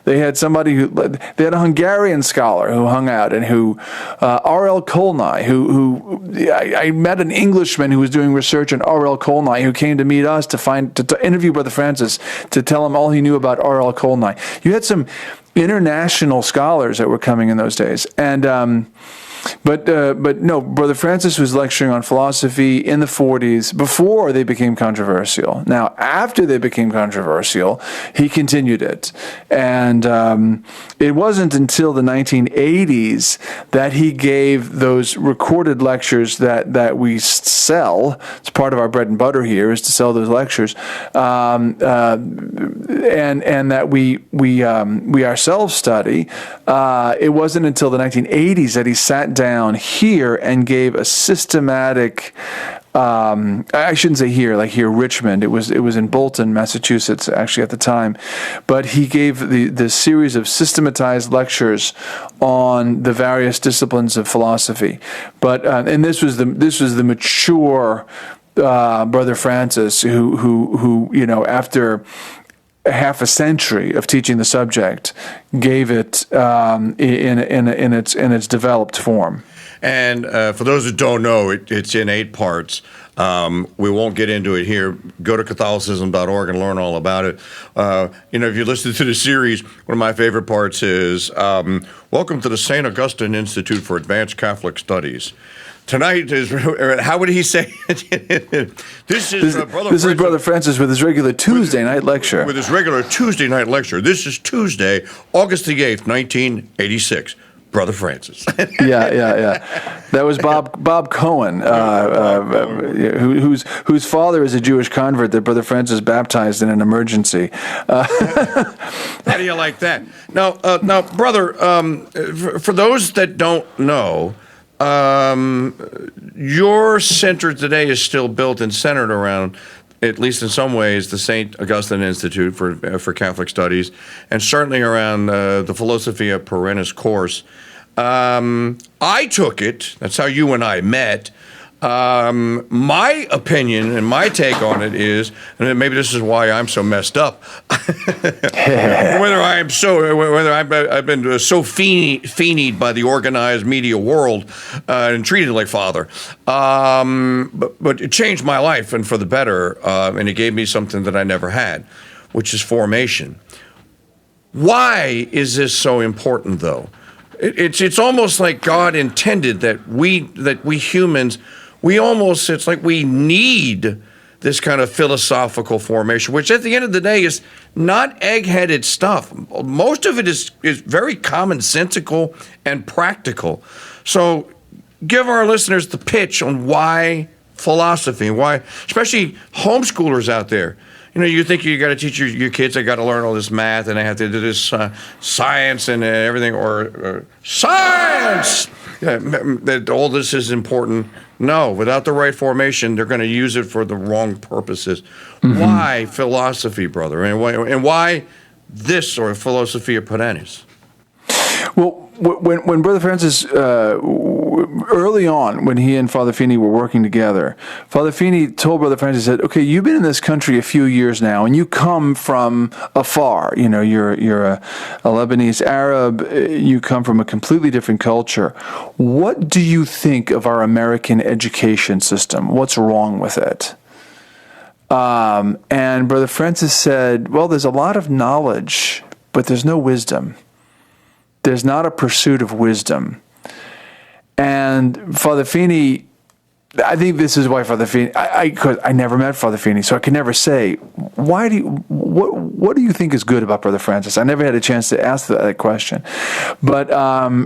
They had they had a Hungarian scholar who hung out, and who R.L. Kolnai, who I met an Englishman who was doing research on R.L. Kolnai, who came to meet us to interview Brother Francis, to tell him all he knew about R.L. Kolnai. You had some international scholars that were coming in those days, and but no, Brother Francis was lecturing on philosophy in the 40s before they became controversial. Now, after they became controversial, he continued it, and it wasn't until the 1980s that he gave those recorded lectures that we sell. It's part of our bread and butter here, is to sell those lectures, and that we ourselves study. It wasn't until the 1980s that he sat down here and gave a systematic, I shouldn't say here, like here, Richmond. It was in Bolton, Massachusetts, actually at the time. But he gave the series of systematized lectures on the various disciplines of philosophy. But and this was the mature Brother Francis, who after half a century of teaching the subject, gave it in its developed form. And for those who don't know, it's in 8 parts. We won't get into it here. Go to Catholicism.org and learn all about it. If you listen to the series, one of my favorite parts is Welcome to the St. Augustine Institute for Advanced Catholic Studies. Tonight is, how would he say it? This is Brother Francis with his regular Tuesday night lecture. With his regular Tuesday night lecture. This is Tuesday, August the 8th, 1986. Brother Francis. Yeah. That was Bob Cohen, whose father is a Jewish convert that Brother Francis baptized in an emergency. How do you like that? Now, brother, for those that don't know, your center today is still built and centered around, at least in some ways, the St. Augustine Institute for Catholic Studies, and certainly around the Philosophia Perrennis course. I took it, that's how you and I met. My opinion and my take on it is, and maybe this is why I'm so messed up, whether I've been so Feeneyed by the organized media world and treated like father, but it changed my life and for the better, and it gave me something that I never had, which is formation. Why is this so important, though? It's almost like God intended that we humans, it's like we need this kind of philosophical formation, which at the end of the day is not egg-headed stuff. Most of it is very commonsensical and practical. So give our listeners the pitch on why philosophy, why, especially homeschoolers out there. You think you got to teach your kids, they got to learn all this math and they have to do this science and everything, or science! That all this is important. No, without the right formation, they're going to use it for the wrong purposes. Mm-hmm. Why philosophy, brother? And why this, or Philosophia Perrennis? Well, when Brother Francis, early on, when he and Father Feeney were working together, Father Feeney told Brother Francis, said, okay, you've been in this country a few years now, and you come from afar. You're a Lebanese Arab. You come from a completely different culture. What do you think of our American education system? What's wrong with it? And Brother Francis said, well, there's a lot of knowledge, but there's no wisdom. There's not a pursuit of wisdom. And Father Feeney, I think this is why Father Feeney, I never met Father Feeney, so I can never say, what do you think is good about Brother Francis? I never had a chance to ask that question. But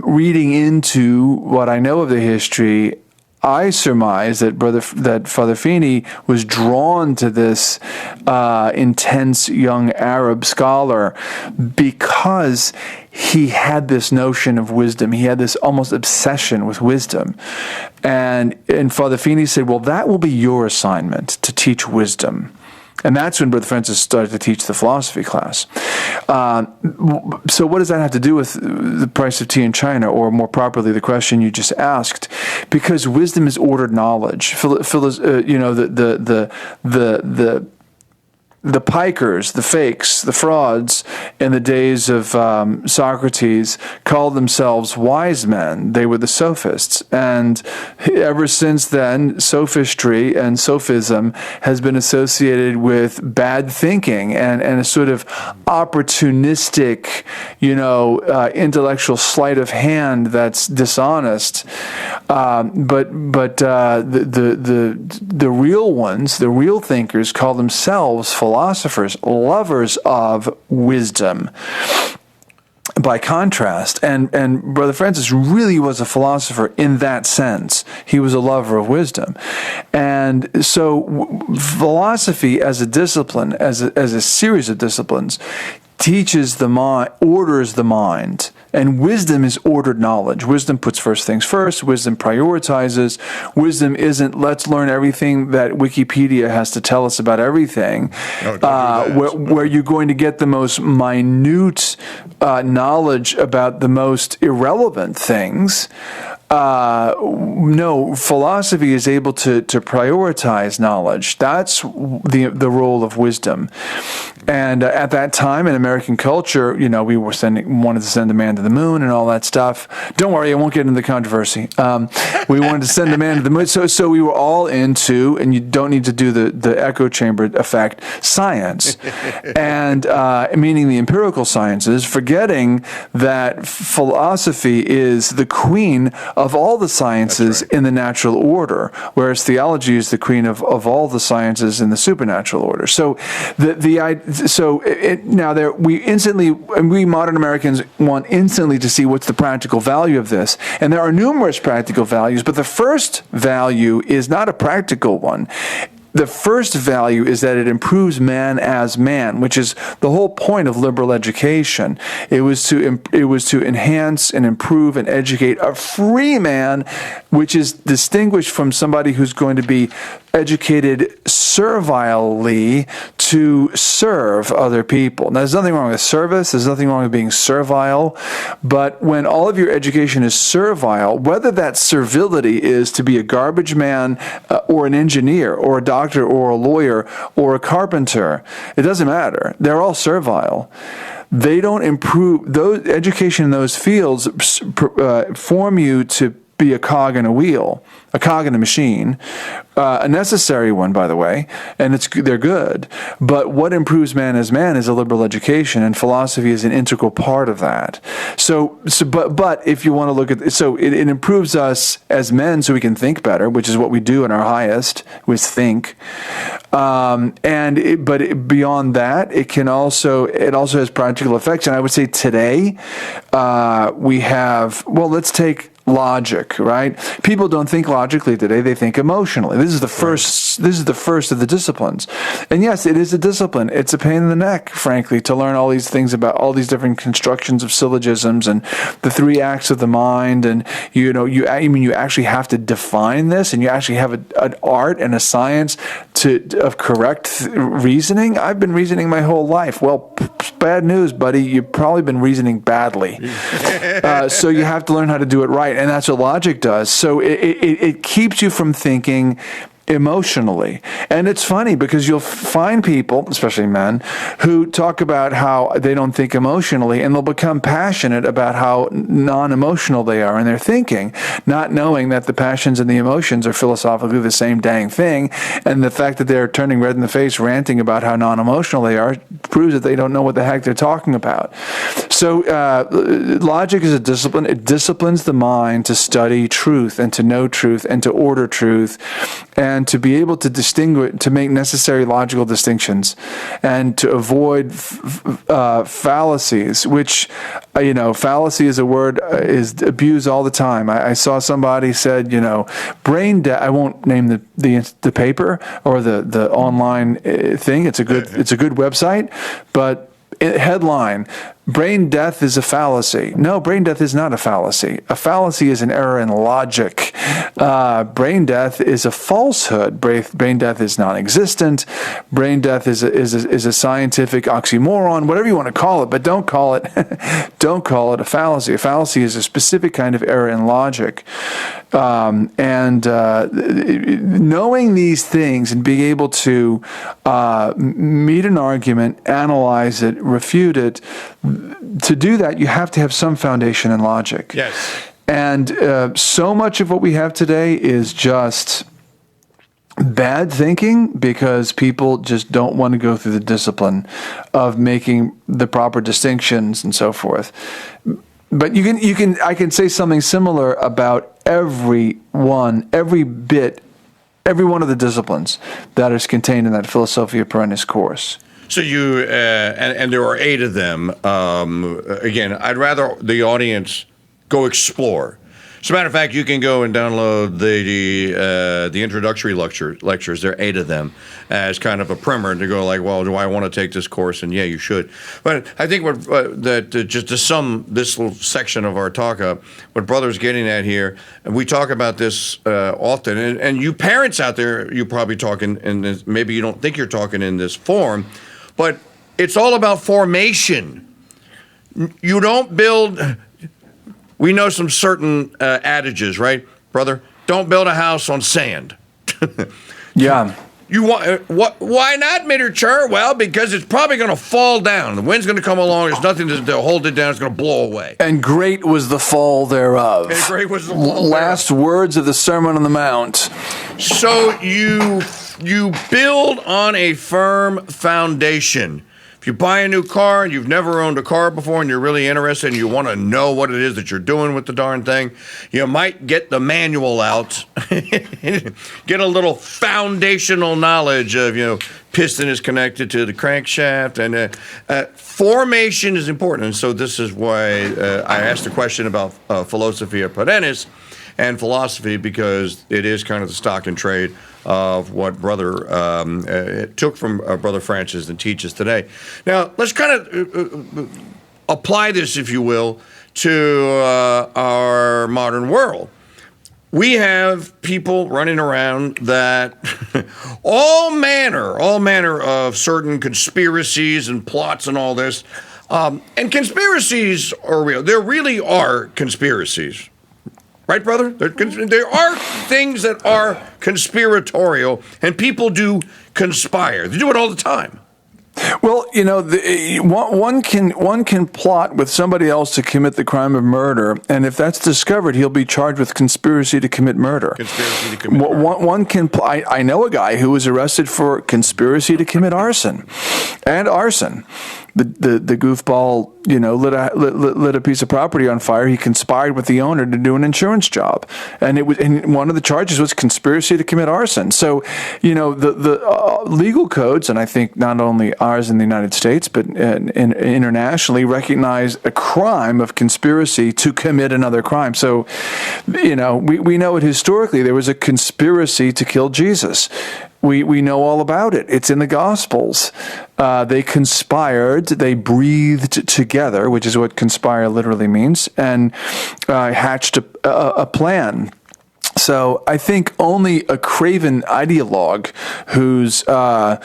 reading into what I know of the history, I surmise that Father Feeney was drawn to this intense young Arab scholar because he had this notion of wisdom. He had this almost obsession with wisdom. And Father Feeney said, well, that will be your assignment, to teach wisdom. And that's when Brother Francis started to teach the philosophy class. So what does that have to do with the price of tea in China, or more properly, the question you just asked? Because wisdom is ordered knowledge. The pikers, the fakes, the frauds in the days of Socrates called themselves wise men. They were the sophists. And ever since then, sophistry and sophism has been associated with bad thinking and a sort of opportunistic, intellectual sleight of hand that's dishonest. But the real ones, the real thinkers, call themselves philosophers, lovers of wisdom. By contrast, and Brother Francis really was a philosopher in that sense. He was a lover of wisdom. And so philosophy as a discipline, as a series of disciplines, teaches the mind, orders the mind. And wisdom is ordered knowledge. Wisdom puts first things first. Wisdom prioritizes. Wisdom isn't, let's learn everything that Wikipedia has to tell us about everything, where you're going to get the most minute knowledge about the most irrelevant things. no, philosophy is able to prioritize knowledge. That's the role of wisdom. And at that time in American culture, we wanted to send a man to the moon and all that stuff. Don't worry, I won't get into the controversy. We wanted to send a man to the moon. So we were all into, and you don't need to do the echo chamber effect, science. And meaning the empirical sciences, forgetting that philosophy is the queen of all the sciences in the natural order, whereas theology is the queen of all the sciences in the supernatural order. So we modern Americans want instantly to see what's the practical value of this. And there are numerous practical values, but the first value is not a practical one. The first value is that it improves man as man, which is the whole point of liberal education. It was to enhance and improve and educate a free man, which is distinguished from somebody who's going to be educated servilely to serve other people. Now, there's nothing wrong with service. There's nothing wrong with being servile. But when all of your education is servile, whether that servility is to be a garbage man or an engineer or a doctor or a lawyer or a carpenter, it doesn't matter. They're all servile. They don't improve. Those education in those fields form you to be a cog in a wheel, a cog in a machine, a necessary one, by the way, and they're good. But what improves man as man is a liberal education, and philosophy is an integral part of that. But if you want to look at it, it improves us as men so we can think better, which is what we do in our highest, was think. But beyond that, it also has practical effects. And I would say today we have. Well, let's take logic, right? People don't think logically today; they think emotionally. This is the first. This is the first of the disciplines, and yes, it is a discipline. It's a pain in the neck, frankly, to learn all these things about all these different constructions of syllogisms and the three acts of the mind, and you actually have to define this, and you actually have an art and a science of correct reasoning. I've been reasoning my whole life. Well, bad news, buddy. You've probably been reasoning badly. So you have to learn how to do it right. And that's what logic does. So it keeps you from thinking emotionally. And it's funny because you'll find people, especially men, who talk about how they don't think emotionally, and they'll become passionate about how non-emotional they are in their thinking, not knowing that the passions and the emotions are philosophically the same dang thing. And the fact that they're turning red in the face, ranting about how non-emotional they are, proves that they don't know what the heck they're talking about. So logic is a discipline. It disciplines the mind to study truth and to know truth and to order truth and to be able to distinguish, to make necessary logical distinctions and to avoid fallacies, which, fallacy is a word is abused all the time. I saw somebody said, brain death. I won't name the paper or the online thing. It's a good website, but headline, brain death is a fallacy. No, brain death is not a fallacy. A fallacy is an error in logic. Brain death is a falsehood. Brain death is non-existent. Brain death is a scientific oxymoron, whatever you want to call it, but don't call it a fallacy. A fallacy is a specific kind of error in logic. Knowing these things and being able to meet an argument, analyze it, refute it, to do that, you have to have some foundation in logic. Yes. And so much of what we have today is just bad thinking because people just don't want to go through the discipline of making the proper distinctions and so forth. But I can say something similar about every one of the disciplines that is contained in that Philosophia Perrennis course. So you, and there are 8 of them. Again, I'd rather the audience go explore. As a matter of fact, you can go and download the introductory lectures. There are 8 of them as kind of a primer to go like, well, do I want to take this course? And yeah, you should. But I think just to sum this little section of our talk up, what Brother's getting at here, and we talk about this often, and you parents out there, you're probably talking in this, maybe you don't think you're talking in this form, but it's all about formation. You don't build we know some certain adages, right, brother? Don't build a house on sand. Yeah. You want why not, miniature? Well, because it's probably going to fall down. The wind's going to come along. There's nothing to hold it down. It's going to blow away. And great was the fall thereof. And great was the fall Last thereof. words of the Sermon on the Mount. So you build on a firm foundation. If you buy a new car and you've never owned a car before and you're really interested and you want to know what it is that you're doing with the darn thing, you might get the manual out, get a little foundational knowledge of, piston is connected to the crankshaft, and formation is important. And so this is why I asked the question about Philosophia Perrennis and philosophy, because it is kind of the stock and trade of what Brother took from Brother Francis and teaches today. Now, let's kind of apply this, if you will, to our modern world. We have people running around that all manner of certain conspiracies and plots and all this. And conspiracies are real. There really are conspiracies. Right, brother? There are things that are conspiratorial, and people do conspire. They do it all the time. Well, one can plot with somebody else to commit the crime of murder, and if that's discovered, he'll be charged with conspiracy to commit murder. Conspiracy to commit murder. One can. I know a guy who was arrested for conspiracy to commit arson, and arson. The goofball, lit a piece of property on fire. He conspired with the owner to do an insurance job, and one of the charges was conspiracy to commit arson. So, the legal codes, and I think not only ours in the United States but internationally, recognize a crime of conspiracy to commit another crime. So, we know it historically. There was a conspiracy to kill Jesus. We know all about it. It's in the Gospels. They conspired, they breathed together, which is what conspire literally means, and hatched a plan. So I think only a craven ideologue who's been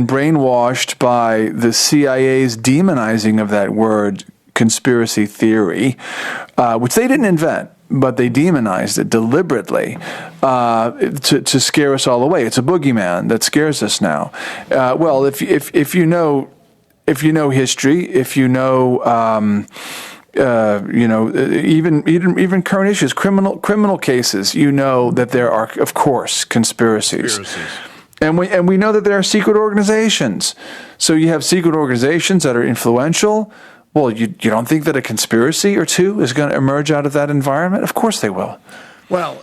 brainwashed by the CIA's demonizing of that word, conspiracy theory, which they didn't invent, but they demonized it deliberately to scare us all away. It's a boogeyman that scares us now. Well, if you know history, if you know even current issues, criminal cases, that there are, of course, conspiracies. And we know that there are secret organizations. So you have secret organizations that are influential. Well, you don't think that a conspiracy or two is going to emerge out of that environment? Of course they will. Well,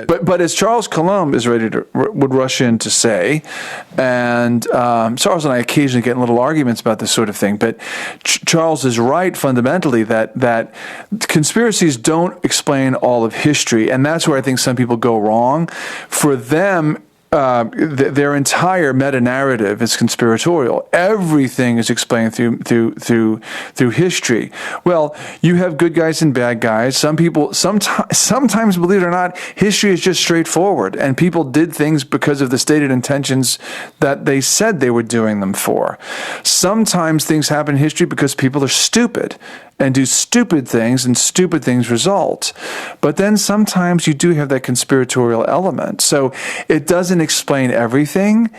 but as Charles Colomb is would rush in to say, and Charles and I occasionally get in little arguments about this sort of thing, but Charles is right fundamentally that conspiracies don't explain all of history, and that's where I think some people go wrong. For them, their entire meta-narrative is conspiratorial. Everything is explained through history. Well, you have good guys and bad guys. Some people, sometimes, believe it or not, history is just straightforward, and people did things because of the stated intentions that they said they were doing them for. Sometimes things happen in history because people are stupid and do stupid things, and stupid things result. But then sometimes you do have that conspiratorial element. So it doesn't explain everything,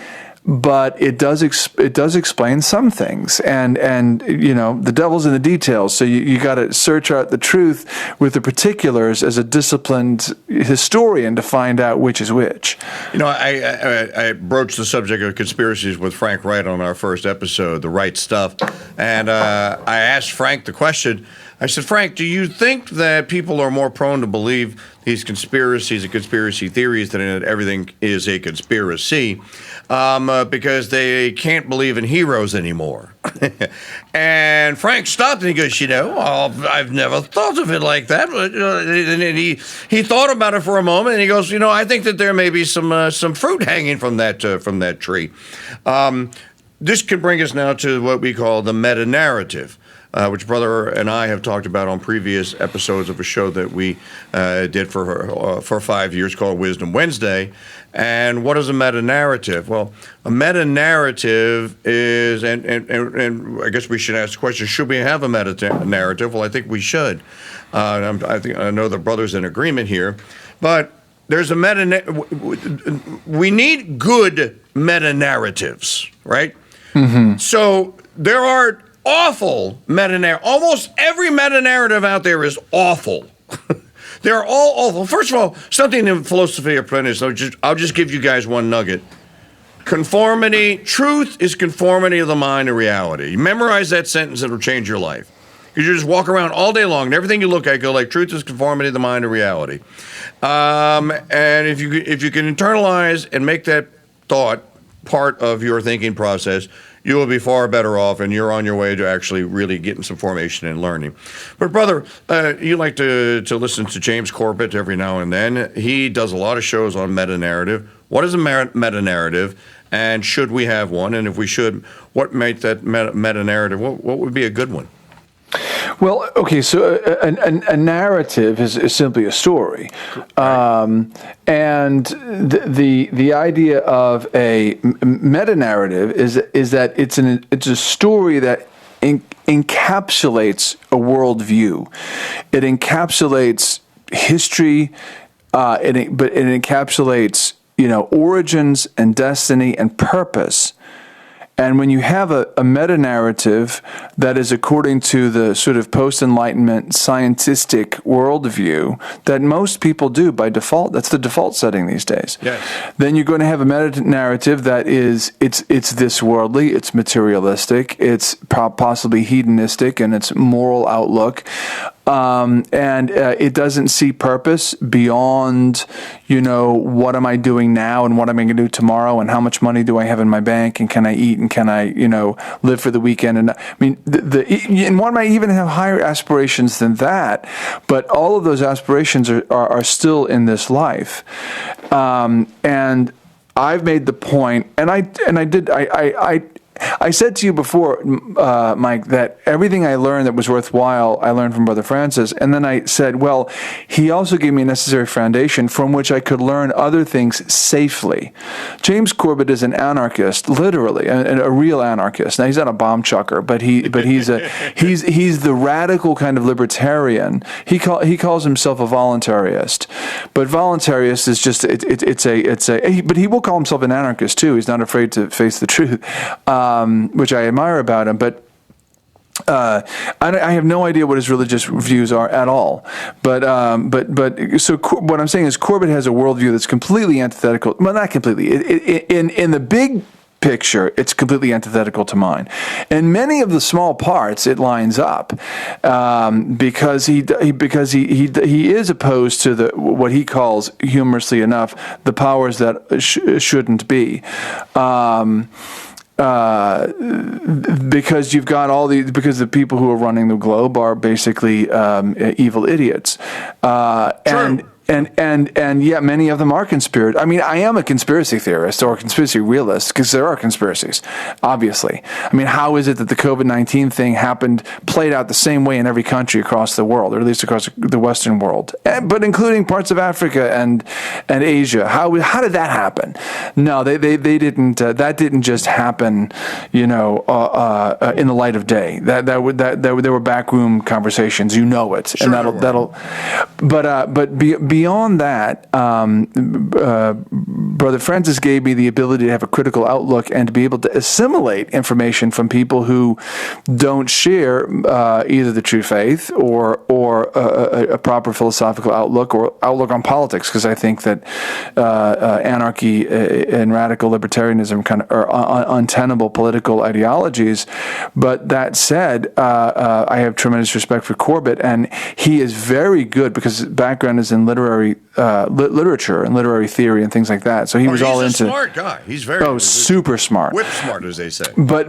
but it does explain some things. And the devil's in the details. So you got to search out the truth with the particulars as a disciplined historian to find out which is which. I broached the subject of conspiracies with Frank Wright on our first episode, The Right Stuff. And I asked Frank the question. I said, Frank, do you think that people are more prone to believe these conspiracies and conspiracy theories that everything is a conspiracy because they can't believe in heroes anymore? And Frank stopped and he goes, I've never thought of it like that. And he thought about it for a moment and he goes, I think that there may be some fruit hanging from that tree. This can bring us now to what we call the meta-narrative. which Brother and I have talked about on previous episodes of a show that we did for 5 years called Wisdom Wednesday. And what is a meta-narrative? Well, a meta-narrative is, and I guess we should ask the question, should we have a meta-narrative? Well, I think we should. I know the brother's in agreement here. But there's a we need good meta-narratives, right? Mm-hmm. So there are awful meta-narratives. Almost every meta-narrative out there is awful. They're all awful. First of all, something in Philosophia Perrennis, I'll just give you guys one nugget. Conformity, truth is conformity of the mind to reality. You memorize that sentence, it'll change your life. You just walk around all day long, and everything you look at go like, truth is conformity of the mind to reality. And if you can internalize and make that thought part of your thinking process, you will be far better off, and you're on your way to actually really getting some formation and learning. But, brother, you like to listen to James Corbett every now and then. He does a lot of shows on meta-narrative. What is a meta-narrative, and should we have one? And if we should, what makes that meta-narrative? What would be a good one? Well, okay, so a narrative is simply a story, and the idea of a meta-narrative is that it's a story that encapsulates a worldview. It encapsulates history, but it encapsulates origins and destiny and purpose. And when you have a meta-narrative that is according to the sort of post-Enlightenment scientistic worldview that most people do by default, that's the default setting these days. Yes. Then you're going to have a meta-narrative that is, it's this worldly, it's materialistic, it's possibly hedonistic in its moral outlook. And it doesn't see purpose beyond, what am I doing now and what am I going to do tomorrow and how much money do I have in my bank and can I eat and can I, live for the weekend? And I mean, and one might even have higher aspirations than that, but all of those aspirations are still in this life. And I've made the point, I said to you before, Mike, that everything I learned that was worthwhile, I learned from Brother Francis. And then I said, well, he also gave me a necessary foundation from which I could learn other things safely. James Corbett is an anarchist, literally, a real anarchist. Now, he's not a bomb chucker, but he's the radical kind of libertarian. He calls himself a voluntarist, but voluntarist is just but he will call himself an anarchist too. He's not afraid to face the truth. Which I admire about him, but I have no idea what his religious views are at all. But so what I'm saying is Corbett has a worldview that's completely antithetical. Well, not completely. In the big picture, it's completely antithetical to mine. In many of the small parts, it lines up because he is opposed to what he calls, humorously enough, the powers that shouldn't be. Because you've got because the people who are running the globe are basically evil idiots, and yet many of them are conspiracy. I mean, I am a conspiracy theorist or a conspiracy realist because there are conspiracies, obviously. I mean, how is it that the COVID-19 thing played out the same way in every country across the world, or at least across the Western world, but including parts of Africa and Asia? How did that happen? No, they didn't. That didn't just happen, in the light of day. There were backroom conversations. You know it, sure, and that'll. But beyond that, Brother Francis gave me the ability to have a critical outlook and to be able to assimilate information from people who don't share either the true faith or a proper philosophical outlook or outlook on politics, because I think that anarchy and radical libertarianism kind of are untenable political ideologies. But that said, I have tremendous respect for Corbett, and he is very good because his background is in literary literary literature and literary theory and things like that. So he was all into. He's a smart guy. He's very super smart. Whip smart, as they say. But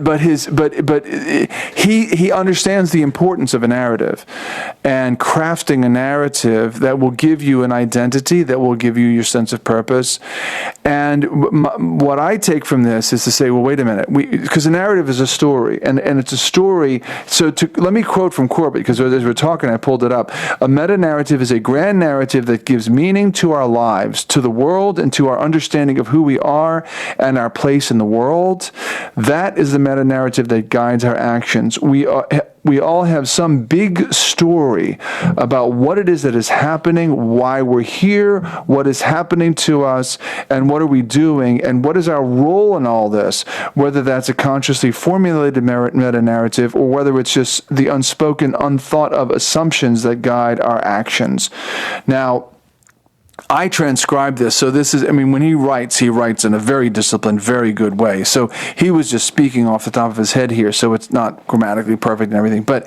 he understands the importance of a narrative and crafting a narrative that will give you an identity, that will give you your sense of purpose. And what I take from this is to say, well, wait a minute, because a narrative is a story, and it's a story. So let me quote from Corbett, because as we're talking, I pulled it up. A meta-narrative is a grand narrative that gives meaning to our lives, to the world, and to our understanding of who we are and our place in the world. That is the meta-narrative that guides our actions. We all have some big story about what it is that is happening, why we're here, what is happening to us, and what are we doing, and what is our role in all this, whether that's a consciously formulated meta-narrative or whether it's just the unspoken, unthought of assumptions that guide our actions. Now, I transcribe this, so this is, when he writes in a very disciplined, very good way. So he was just speaking off the top of his head here, so it's not grammatically perfect and everything. But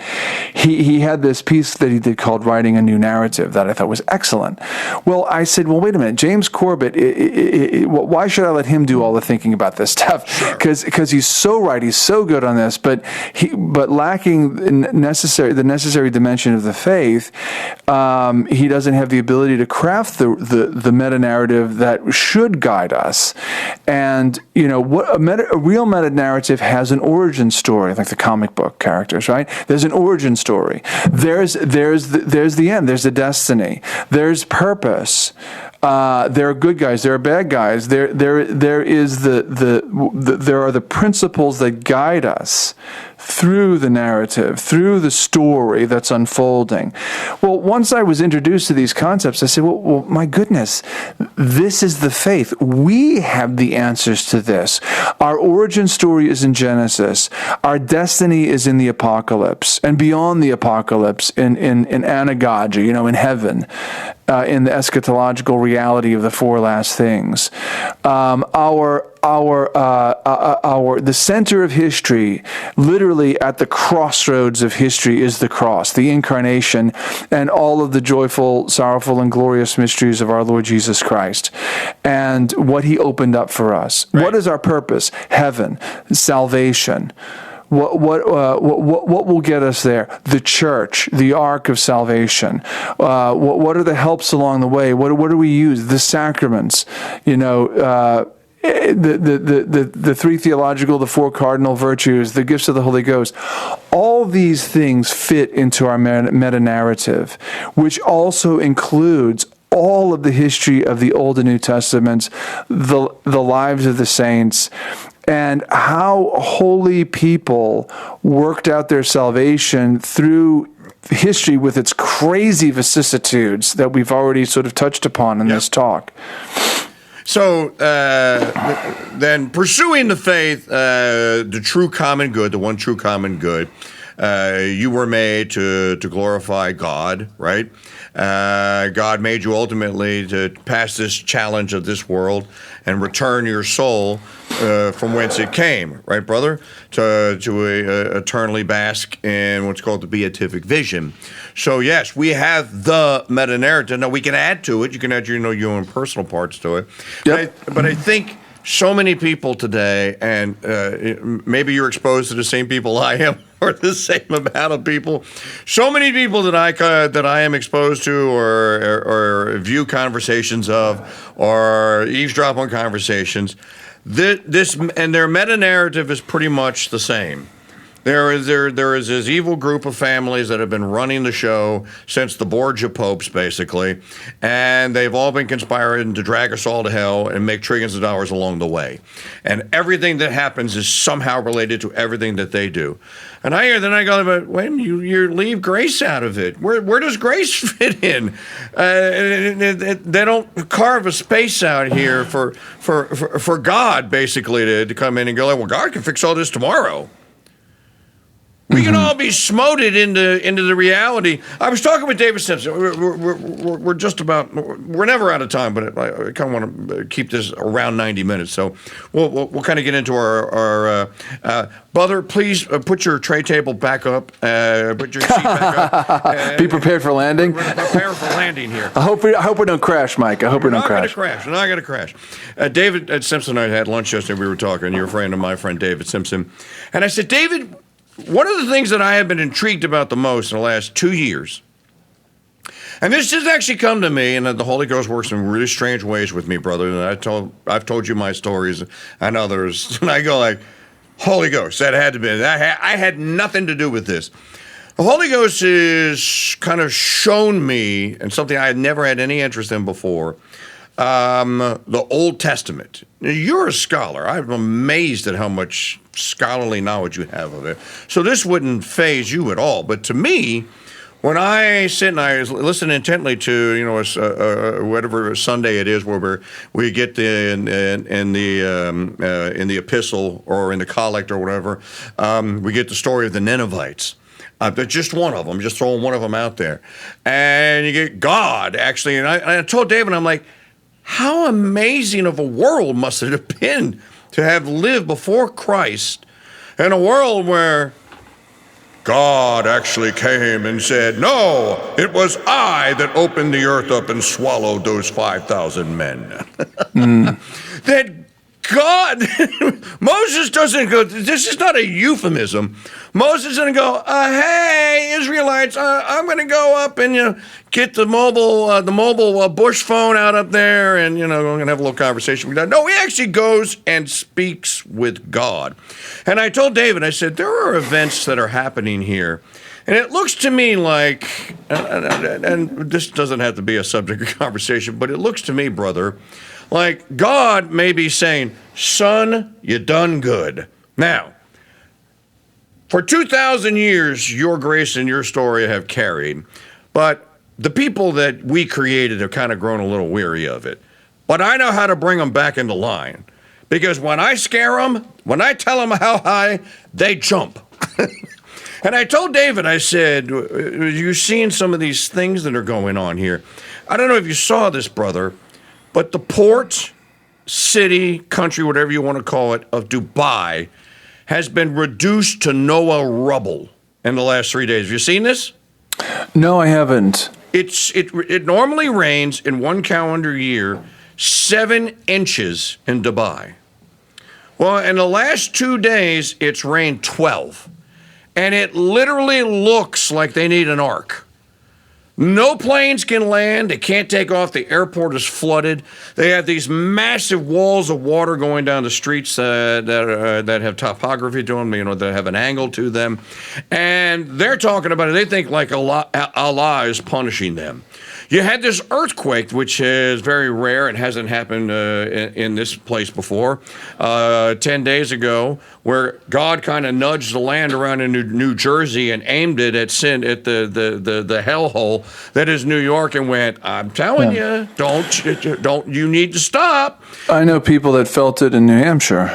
he had this piece that he did called Writing a New Narrative that I thought was excellent. Well, I said, well, wait a minute, James Corbett, why should I let him do all the thinking about this stuff? Because he's so right, he's so good on this, but lacking the necessary dimension of the faith, he doesn't have the ability to craft the meta-narrative that should guide us. And, a real meta-narrative has an origin story, like the comic book characters, right? There's an origin story. There's the end. There's the destiny. There's purpose. There are good guys. There are bad guys. There are the principles that guide us through the narrative, through the story that's unfolding. Well, once I was introduced to these concepts, I said, well, my goodness, this is the faith. We have the answers to this. Our origin story is in Genesis. Our destiny is in the apocalypse and beyond the apocalypse in anagogy, in heaven. In the eschatological reality of the four last things. The center of history, literally at the crossroads of history, is the cross, the incarnation, and all of the joyful, sorrowful, and glorious mysteries of our Lord Jesus Christ, and what he opened up for us. Right. What is our purpose? Heaven, salvation. What will get us there? The church, the ark of salvation. What are the helps along the way? What do we use? The sacraments. The three theological, the four cardinal virtues, the gifts of the Holy Ghost. All these things fit into our meta-narrative, which also includes all of the history of the Old and New Testaments, the lives of the saints, and how holy people worked out their salvation through history with its crazy vicissitudes that we've already sort of touched upon in this talk. So then pursuing the faith, the true common good, the one true common good, you were made to glorify God, right? God made you ultimately to pass this challenge of this world and return your soul from whence it came, right, brother? To eternally bask in what's called the beatific vision. So yes, we have the meta-narrative. Now we can add to it. You can add your own personal parts to it. Yep. But I think so many people today, and maybe you're exposed to the same people I am, or the same amount of people. So many people that I am exposed to, or view conversations of, or eavesdrop on conversations. This and their meta narrative is pretty much the same. There is this evil group of families that have been running the show since the Borgia popes, basically, and they've all been conspiring to drag us all to hell and make trillions of dollars along the way. And everything that happens is somehow related to everything that they do. And I go, but wait a minute, you leave grace out of it. Where does grace fit in? They don't carve a space out here for God, basically, to come in and go, well, God can fix all this tomorrow. We can all be smoted into the reality. I was talking with David Simpson. We're just about, we're never out of time, but I kind of want to keep this around 90 minutes. So we'll kind of get into our brother, please put your tray table back up. Put your seat back up. Be prepared for landing. Prepare for landing here. I hope we don't crash, Mike. I hope we don't crash. We're not going to crash. David Simpson and I had lunch yesterday. We were talking. Your friend and my friend David Simpson. And I said, David, one of the things that I have been intrigued about the most in the last 2 years, and this has actually come to me, and the Holy Ghost works in really strange ways with me, brother. And I've told you my stories and others, and I go like, Holy Ghost, that had to be. I had nothing to do with this. The Holy Ghost has kind of shown me, and something I had never had any interest in before, the Old Testament. You're a scholar. I'm amazed at how much scholarly knowledge you have of it. So this wouldn't faze you at all. But to me, when I sit and I listen intently to whatever Sunday it is where we get in the epistle or in the collect or whatever, we get the story of the Ninevites. But just one of them, just throwing one of them out there, and you get God actually. And I told David, I'm like, how amazing of a world must it have been to have lived before Christ in a world where God actually came and said, no, it was I that opened the earth up and swallowed those 5,000 men. That God, Moses doesn't go, this is not a euphemism. Moses doesn't go, hey, Israelites, I'm going to go up and get the mobile bush phone out up there, and we're going to have a little conversation. No, he actually goes and speaks with God. And I told David, I said, there are events that are happening here, and it looks to me like, and this doesn't have to be a subject of conversation, but it looks to me, brother, like God may be saying, son, you done good. Now, for 2,000 years, your grace and your story have carried, but the people that we created have kind of grown a little weary of it. But I know how to bring them back into line, because when I scare them, when I tell them how high, they jump. And I told David, I said, you've seen some of these things that are going on here. I don't know if you saw this, brother, but the port, city, country, whatever you want to call it, of Dubai has been reduced to Noah rubble in the last 3 days. Have you seen this? No, I haven't. It normally rains in one calendar year 7 inches in Dubai. Well, in the last 2 days, it's rained 12. And it literally looks like they need an ark. No planes can land. They can't take off. The airport is flooded. They have these massive walls of water going down the streets that have topography to them, that have an angle to them. And they're talking about it. They think like Allah is punishing them. You had this earthquake, which is very rare. It hasn't happened in this place before. 10 days ago, where God kind of nudged the land around in New Jersey and aimed it at the hellhole that is New York, and went, I'm telling you, don't you need to stop. I know people that felt it in New Hampshire.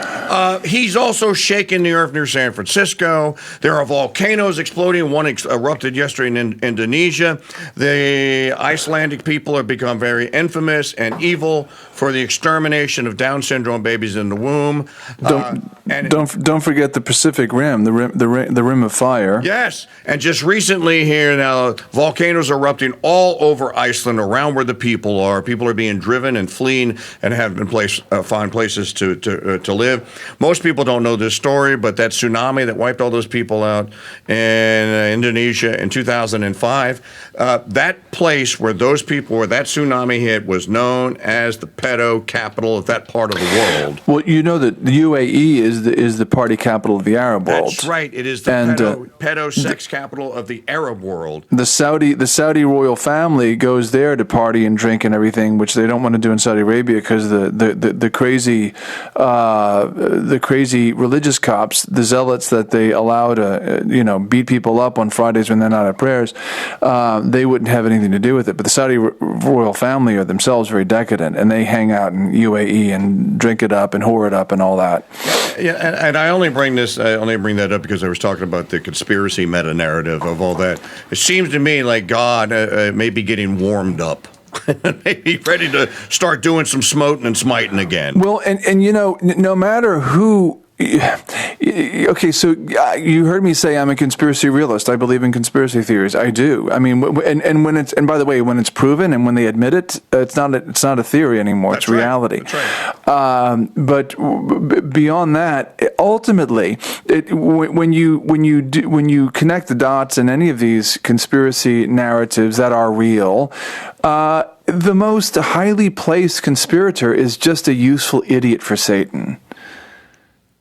He's also shaking the earth near San Francisco. There are volcanoes exploding. One erupted yesterday in Indonesia. The Icelandic people have become very infamous and evil for the extermination of Down syndrome babies in the womb. Don't forget the Pacific Rim, the rim of fire. Yes, and just recently here now, volcanoes are erupting all over Iceland, around where the people are. People are being driven and fleeing and have been find places to live. Most people don't know this story, but that tsunami that wiped all those people out in Indonesia in 2005, that place where those people, where that tsunami hit, was known as the pedo capital of that part of the world. Well, you know that the UAE is the party capital of the Arab world. That's right. It is the pedo sex capital of the Arab world. The Saudi royal family goes there to party and drink and everything, which they don't want to do in Saudi Arabia because the crazy religious cops, the zealots that they allow to beat people up on Fridays when they're not at prayers, they wouldn't have anything to do with it. But the Saudi royal family are themselves very decadent, and they hang out in UAE and drink it up and whore it up and all that. Yeah, and I only bring that up because I was talking about the conspiracy meta-narrative of all that. It seems to me like God may be getting warmed up. Maybe ready to start doing some smoting and smiting again. Well, and no matter who. Okay, so you heard me say I'm a conspiracy realist. I believe in conspiracy theories. I do. I mean, and by the way, when it's proven and when they admit it, it's not a theory anymore. That's it's reality. Right. That's right. But beyond that, ultimately, when you connect the dots in any of these conspiracy narratives that are real, the most highly placed conspirator is just a useful idiot for Satan.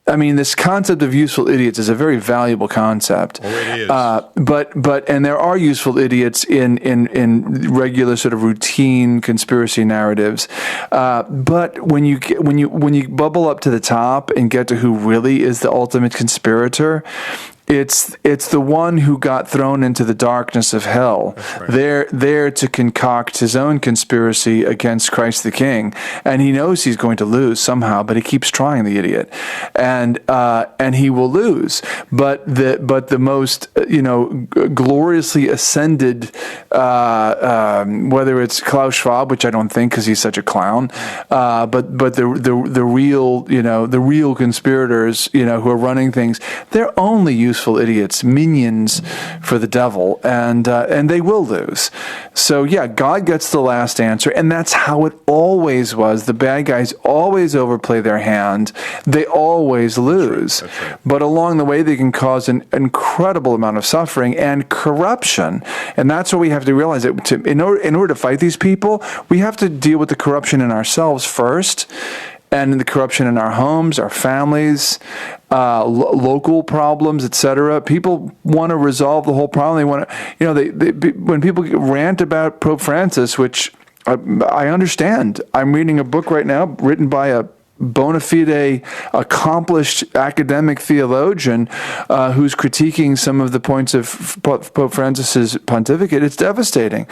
I mean, this concept of useful idiots is a very valuable concept. Oh, it is. But there are useful idiots in regular sort of routine conspiracy narratives. But when you bubble up to the top and get to who really is the ultimate conspirator, it's the one who got thrown into the darkness of hell, right. there to concoct his own conspiracy against Christ the King, and he knows he's going to lose somehow, but he keeps trying, the idiot, and he will lose. But the most gloriously ascended, whether it's Klaus Schwab, which I don't think because he's such a clown, but the real conspirators who are running things, they're only useful idiots, minions for the devil, and they will lose. So yeah, God gets the last answer, and that's how it always was. The bad guys always overplay their hand. They always lose. That's right. But along the way, they can cause an incredible amount of suffering and corruption, and that's what we have to realize. That in order to fight these people, we have to deal with the corruption in ourselves first, and the corruption in our homes, our families, local problems, etc. People want to resolve the whole problem. They want to, when people rant about Pope Francis, which I understand. I'm reading a book right now written by a bona fide, accomplished academic theologian who's critiquing some of the points of Pope Francis's pontificate. It's devastating.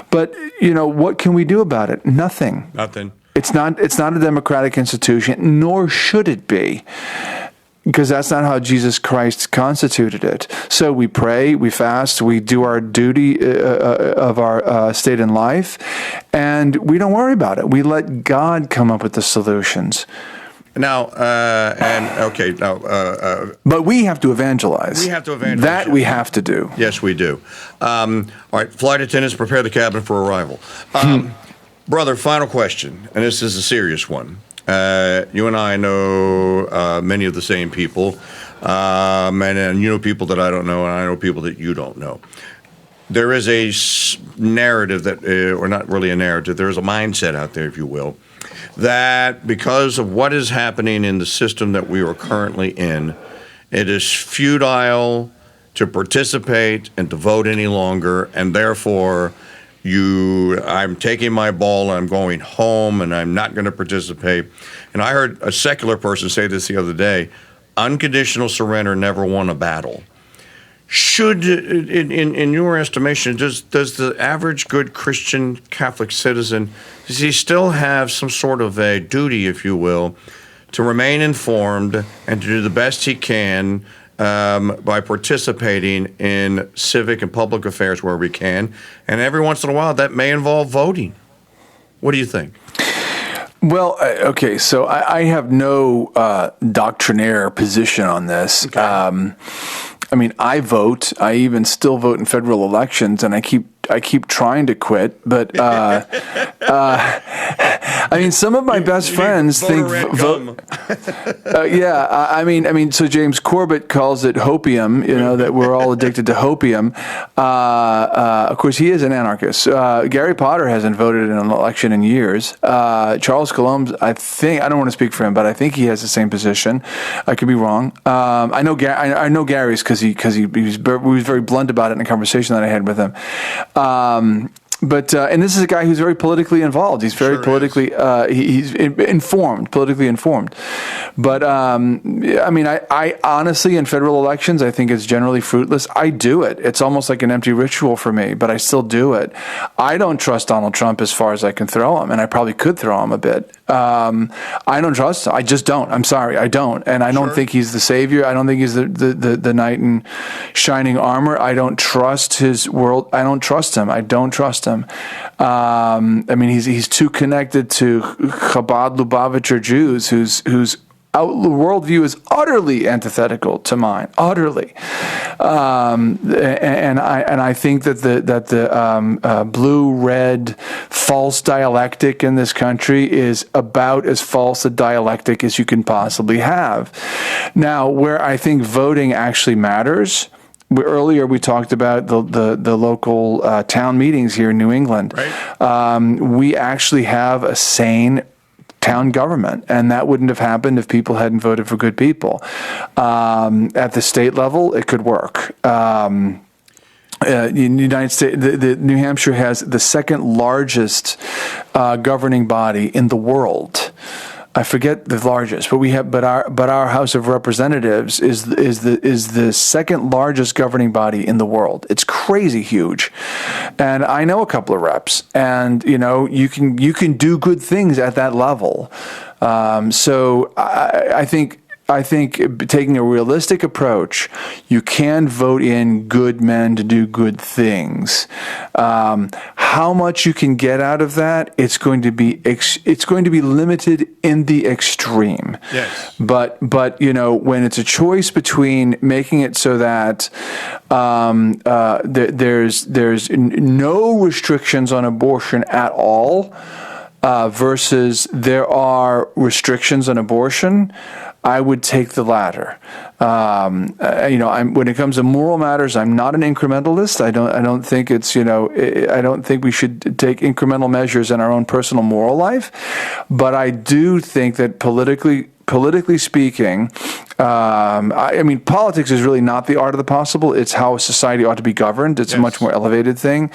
But, what can we do about it? Nothing. It's not a democratic institution, nor should it be, because that's not how Jesus Christ constituted it. So we pray, we fast, we do our duty of our state in life, and we don't worry about it. We let God come up with the solutions. Now, but we have to evangelize. We have to evangelize. That we have to do. Yes, we do. All right, flight attendants, prepare the cabin for arrival. Brother, final question, and this is a serious one. You and I know many of the same people, and you know people that I don't know, and I know people that you don't know. There is a narrative that, or not really a narrative, there is a mindset out there, if you will, that because of what is happening in the system that we are currently in, it is futile to participate and to vote any longer, and therefore I'm taking my ball and I'm going home and I'm not going to participate. And I heard a secular person say this the other day: unconditional surrender never won a battle. Should, in your estimation, does the average good Christian Catholic citizen, does he still have some sort of a duty, if you will, to remain informed and to do the best he can by participating in civic and public affairs where we can, and every once in a while that may involve voting? What do you think? Well, okay, so I have no doctrinaire position on this. Okay. I vote. I even still vote in federal elections, and I keep trying to quit, but some of my best friends think vote. So James Corbett calls it hopium. That we're all addicted to hopium. Of course, he is an anarchist. Gary Potter hasn't voted in an election in years. Charles Colomb, I don't want to speak for him, but I think he has the same position. I could be wrong. I know Gary's because he was very blunt about it in a conversation that I had with him. and this is a guy who's very politically involved. He's very politically he's politically informed. But I mean, I honestly, in federal elections, I think it's generally fruitless. I do it. It's almost like an empty ritual for me, but I still do it. I don't trust Donald Trump as far as I can throw him, and I probably could throw him a bit. I don't trust him. I just don't. I'm sorry, I don't. And I don't think he's the savior. I don't think he's the knight in shining armor. I don't trust his world. I don't trust him. I don't trust him. I mean, he's too connected to Chabad Lubavitcher Jews, whose worldview is utterly antithetical to mine, utterly. And I think that the blue-red false dialectic in this country is about as false a dialectic as you can possibly have. Now, where I think voting actually matters. Earlier, we talked about the local town meetings here in New England. Right. We actually have a sane town government, and that wouldn't have happened if people hadn't voted for good people. At the state level, it could work. In the United States, the New Hampshire has the second largest governing body in the world. I forget the largest, but our House of Representatives is the second largest governing body in the world. It's crazy huge, and I know a couple of reps, and you can do good things at that level. So I think taking a realistic approach, you can vote in good men to do good things. How much you can get out of that, it's going to be limited in the extreme. Yes. But when it's a choice between making it so that there's no restrictions on abortion at all, versus there are restrictions on abortion, I would take the latter. When it comes to moral matters, I'm not an incrementalist. I don't think it's I don't think we should take incremental measures in our own personal moral life, but I do think that politically speaking, I mean, politics is really not the art of the possible. It's how a society ought to be governed. It's a much more elevated thing.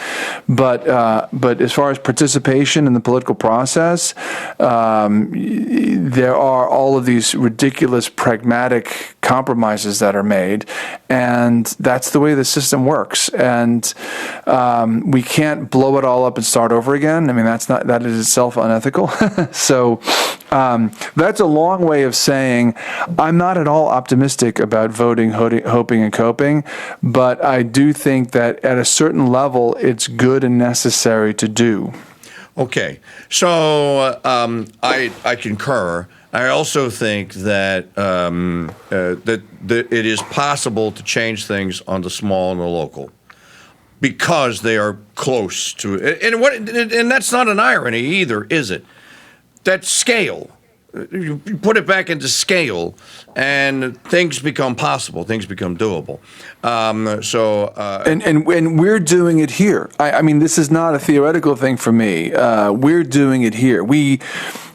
But as far as participation in the political process, there are all of these ridiculous pragmatic compromises that are made, and that's the way the system works. And we can't blow it all up and start over again. I mean, that is itself unethical. So that's a long way of saying I'm not at all optimistic about voting, hoping, and coping, but I do think that at a certain level, it's good and necessary to do. Okay, so I concur. I also think that that it is possible to change things on the small and the local, because they are close to it. And that's not an irony either, is it? That scale. You put it back into scale, and things become possible. Things become doable. And we're doing it here. I mean, this is not a theoretical thing for me. We're doing it here. We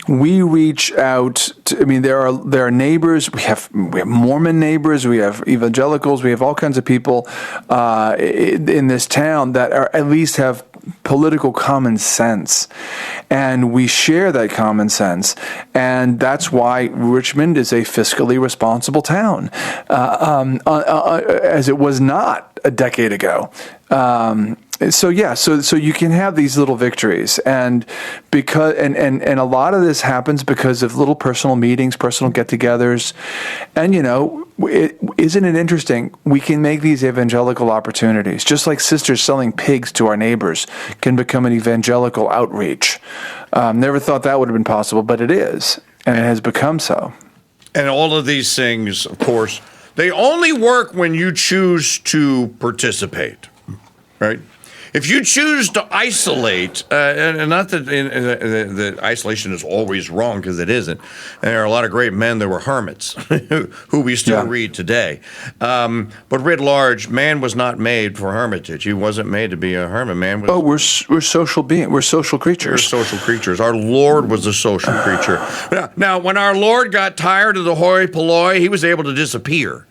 reach out to, I mean, there are neighbors. We have Mormon neighbors. We have evangelicals. We have all kinds of people in this town that at least have political common sense, and we share that common sense, and that's why Richmond is a fiscally responsible town, as it was not a decade ago. So you can have these little victories, and because and a lot of this happens because of little personal meetings, personal get-togethers, and isn't it interesting? We can make these evangelical opportunities, just like sisters selling pigs to our neighbors can become an evangelical outreach. Never thought that would have been possible, but it is, and it has become so. And all of these things, of course, they only work when you choose to participate, right? If you choose to isolate, and not that that isolation is always wrong, because it isn't. And there are a lot of great men that were hermits who we still read today. But writ large, man was not made for hermitage. He wasn't made to be a hermit. Man was. We're social beings. We're social creatures. We're social creatures. Our Lord was a social creature. Now, when our Lord got tired of the hoi polloi, he was able to disappear.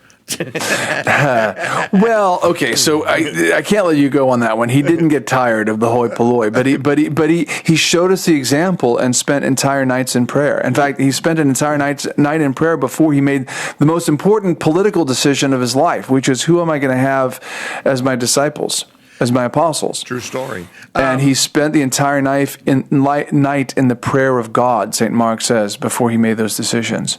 Well, okay, so I can't let you go on that one. He didn't get tired of the hoi polloi, but he showed us the example and spent entire nights in prayer. In fact, he spent an entire night in prayer before he made the most important political decision of his life, which is, who am I going to have as my disciples, as my apostles? True story. And he spent the entire night in the prayer of God, St. Mark says, before he made those decisions.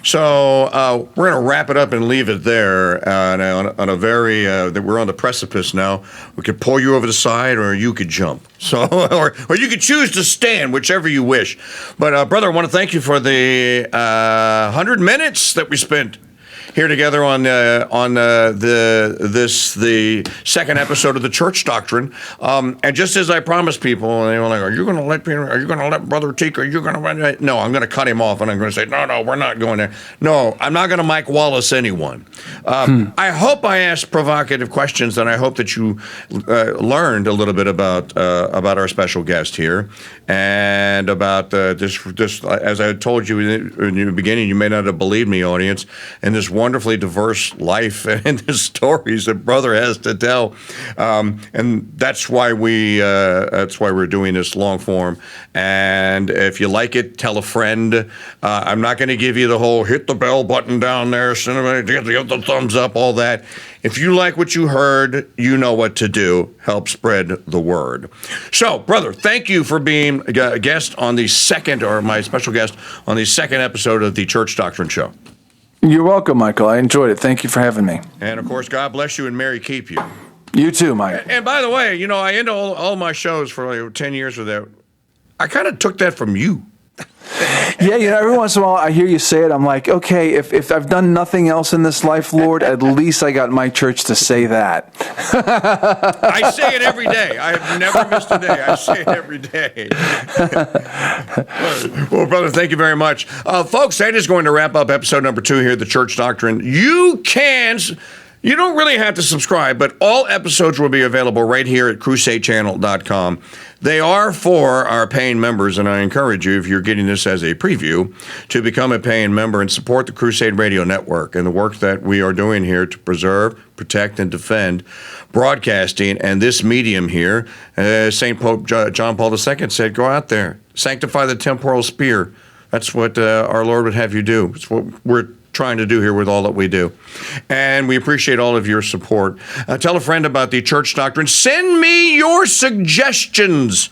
So we're going to wrap it up and leave it there. On a very, we're on the precipice now. We could pull you over the side, or you could jump. So, or you could choose to stand, whichever you wish. But brother, I want to thank you for the 100 minutes that we spent here together on the second episode of the Church Doctrine, and just as I promised people, and they were like, "Are you going to let Brother Teak? Are you going to?" No, I'm going to cut him off, and I'm going to say, "No, we're not going there. No, I'm not going to Mike Wallace anyone." I hope I asked provocative questions, and I hope that you learned a little bit about our special guest here, and about this. As I told you in the beginning, you may not have believed me, audience, and this wonderfully diverse life and the stories that brother has to tell, and that's why we're doing this long form. And if you like it, tell a friend. I'm not going to give you the whole hit the bell button down there, give the thumbs up, all that. If you like what you heard, you know what to do. Help spread the word. So, brother, thank you for being a guest on the second, or my special guest on the second episode of the Church Doctrine Show. You're welcome, Michael. I enjoyed it. Thank you for having me. And, of course, God bless you and Mary keep you. You too, Mike. And by the way, I end all my shows for like 10 years with that. I kind of took that from you. Yeah, every once in a while I hear you say it. I'm like, okay, if I've done nothing else in this life, Lord, at least I got my church to say that. I say it every day. I have never missed a day. I say it every day. Well, brother, thank you very much. Folks, that is going to wrap up episode number 2 here at the Church Doctrine. You don't really have to subscribe, but all episodes will be available right here at CRUSADEchannel.com. They are for our paying members, and I encourage you, if you're getting this as a preview, to become a paying member and support the CRUSADE Radio Network and the work that we are doing here to preserve, protect, and defend broadcasting and this medium here. St. Pope John Paul II said, go out there, sanctify the temporal spear. That's what our Lord would have you do. It's what we're trying to do here with all that we do. And we appreciate all of your support. Tell a friend about the Church Doctrine. Send me your suggestions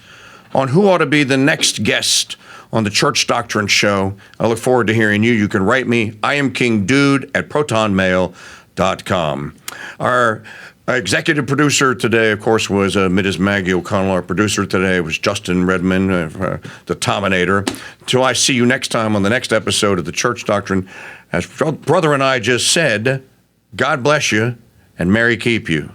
on who ought to be the next guest on the Church Doctrine Show. I look forward to hearing you. You can write me, iamkingdude@protonmail.com. Our executive producer today, of course, was Mrs. Maggie O'Connell. Our producer today was Justin Redmond, the Tominator. Until I see you next time on the next episode of the Church Doctrine, as brother and I just said, God bless you and Mary keep you.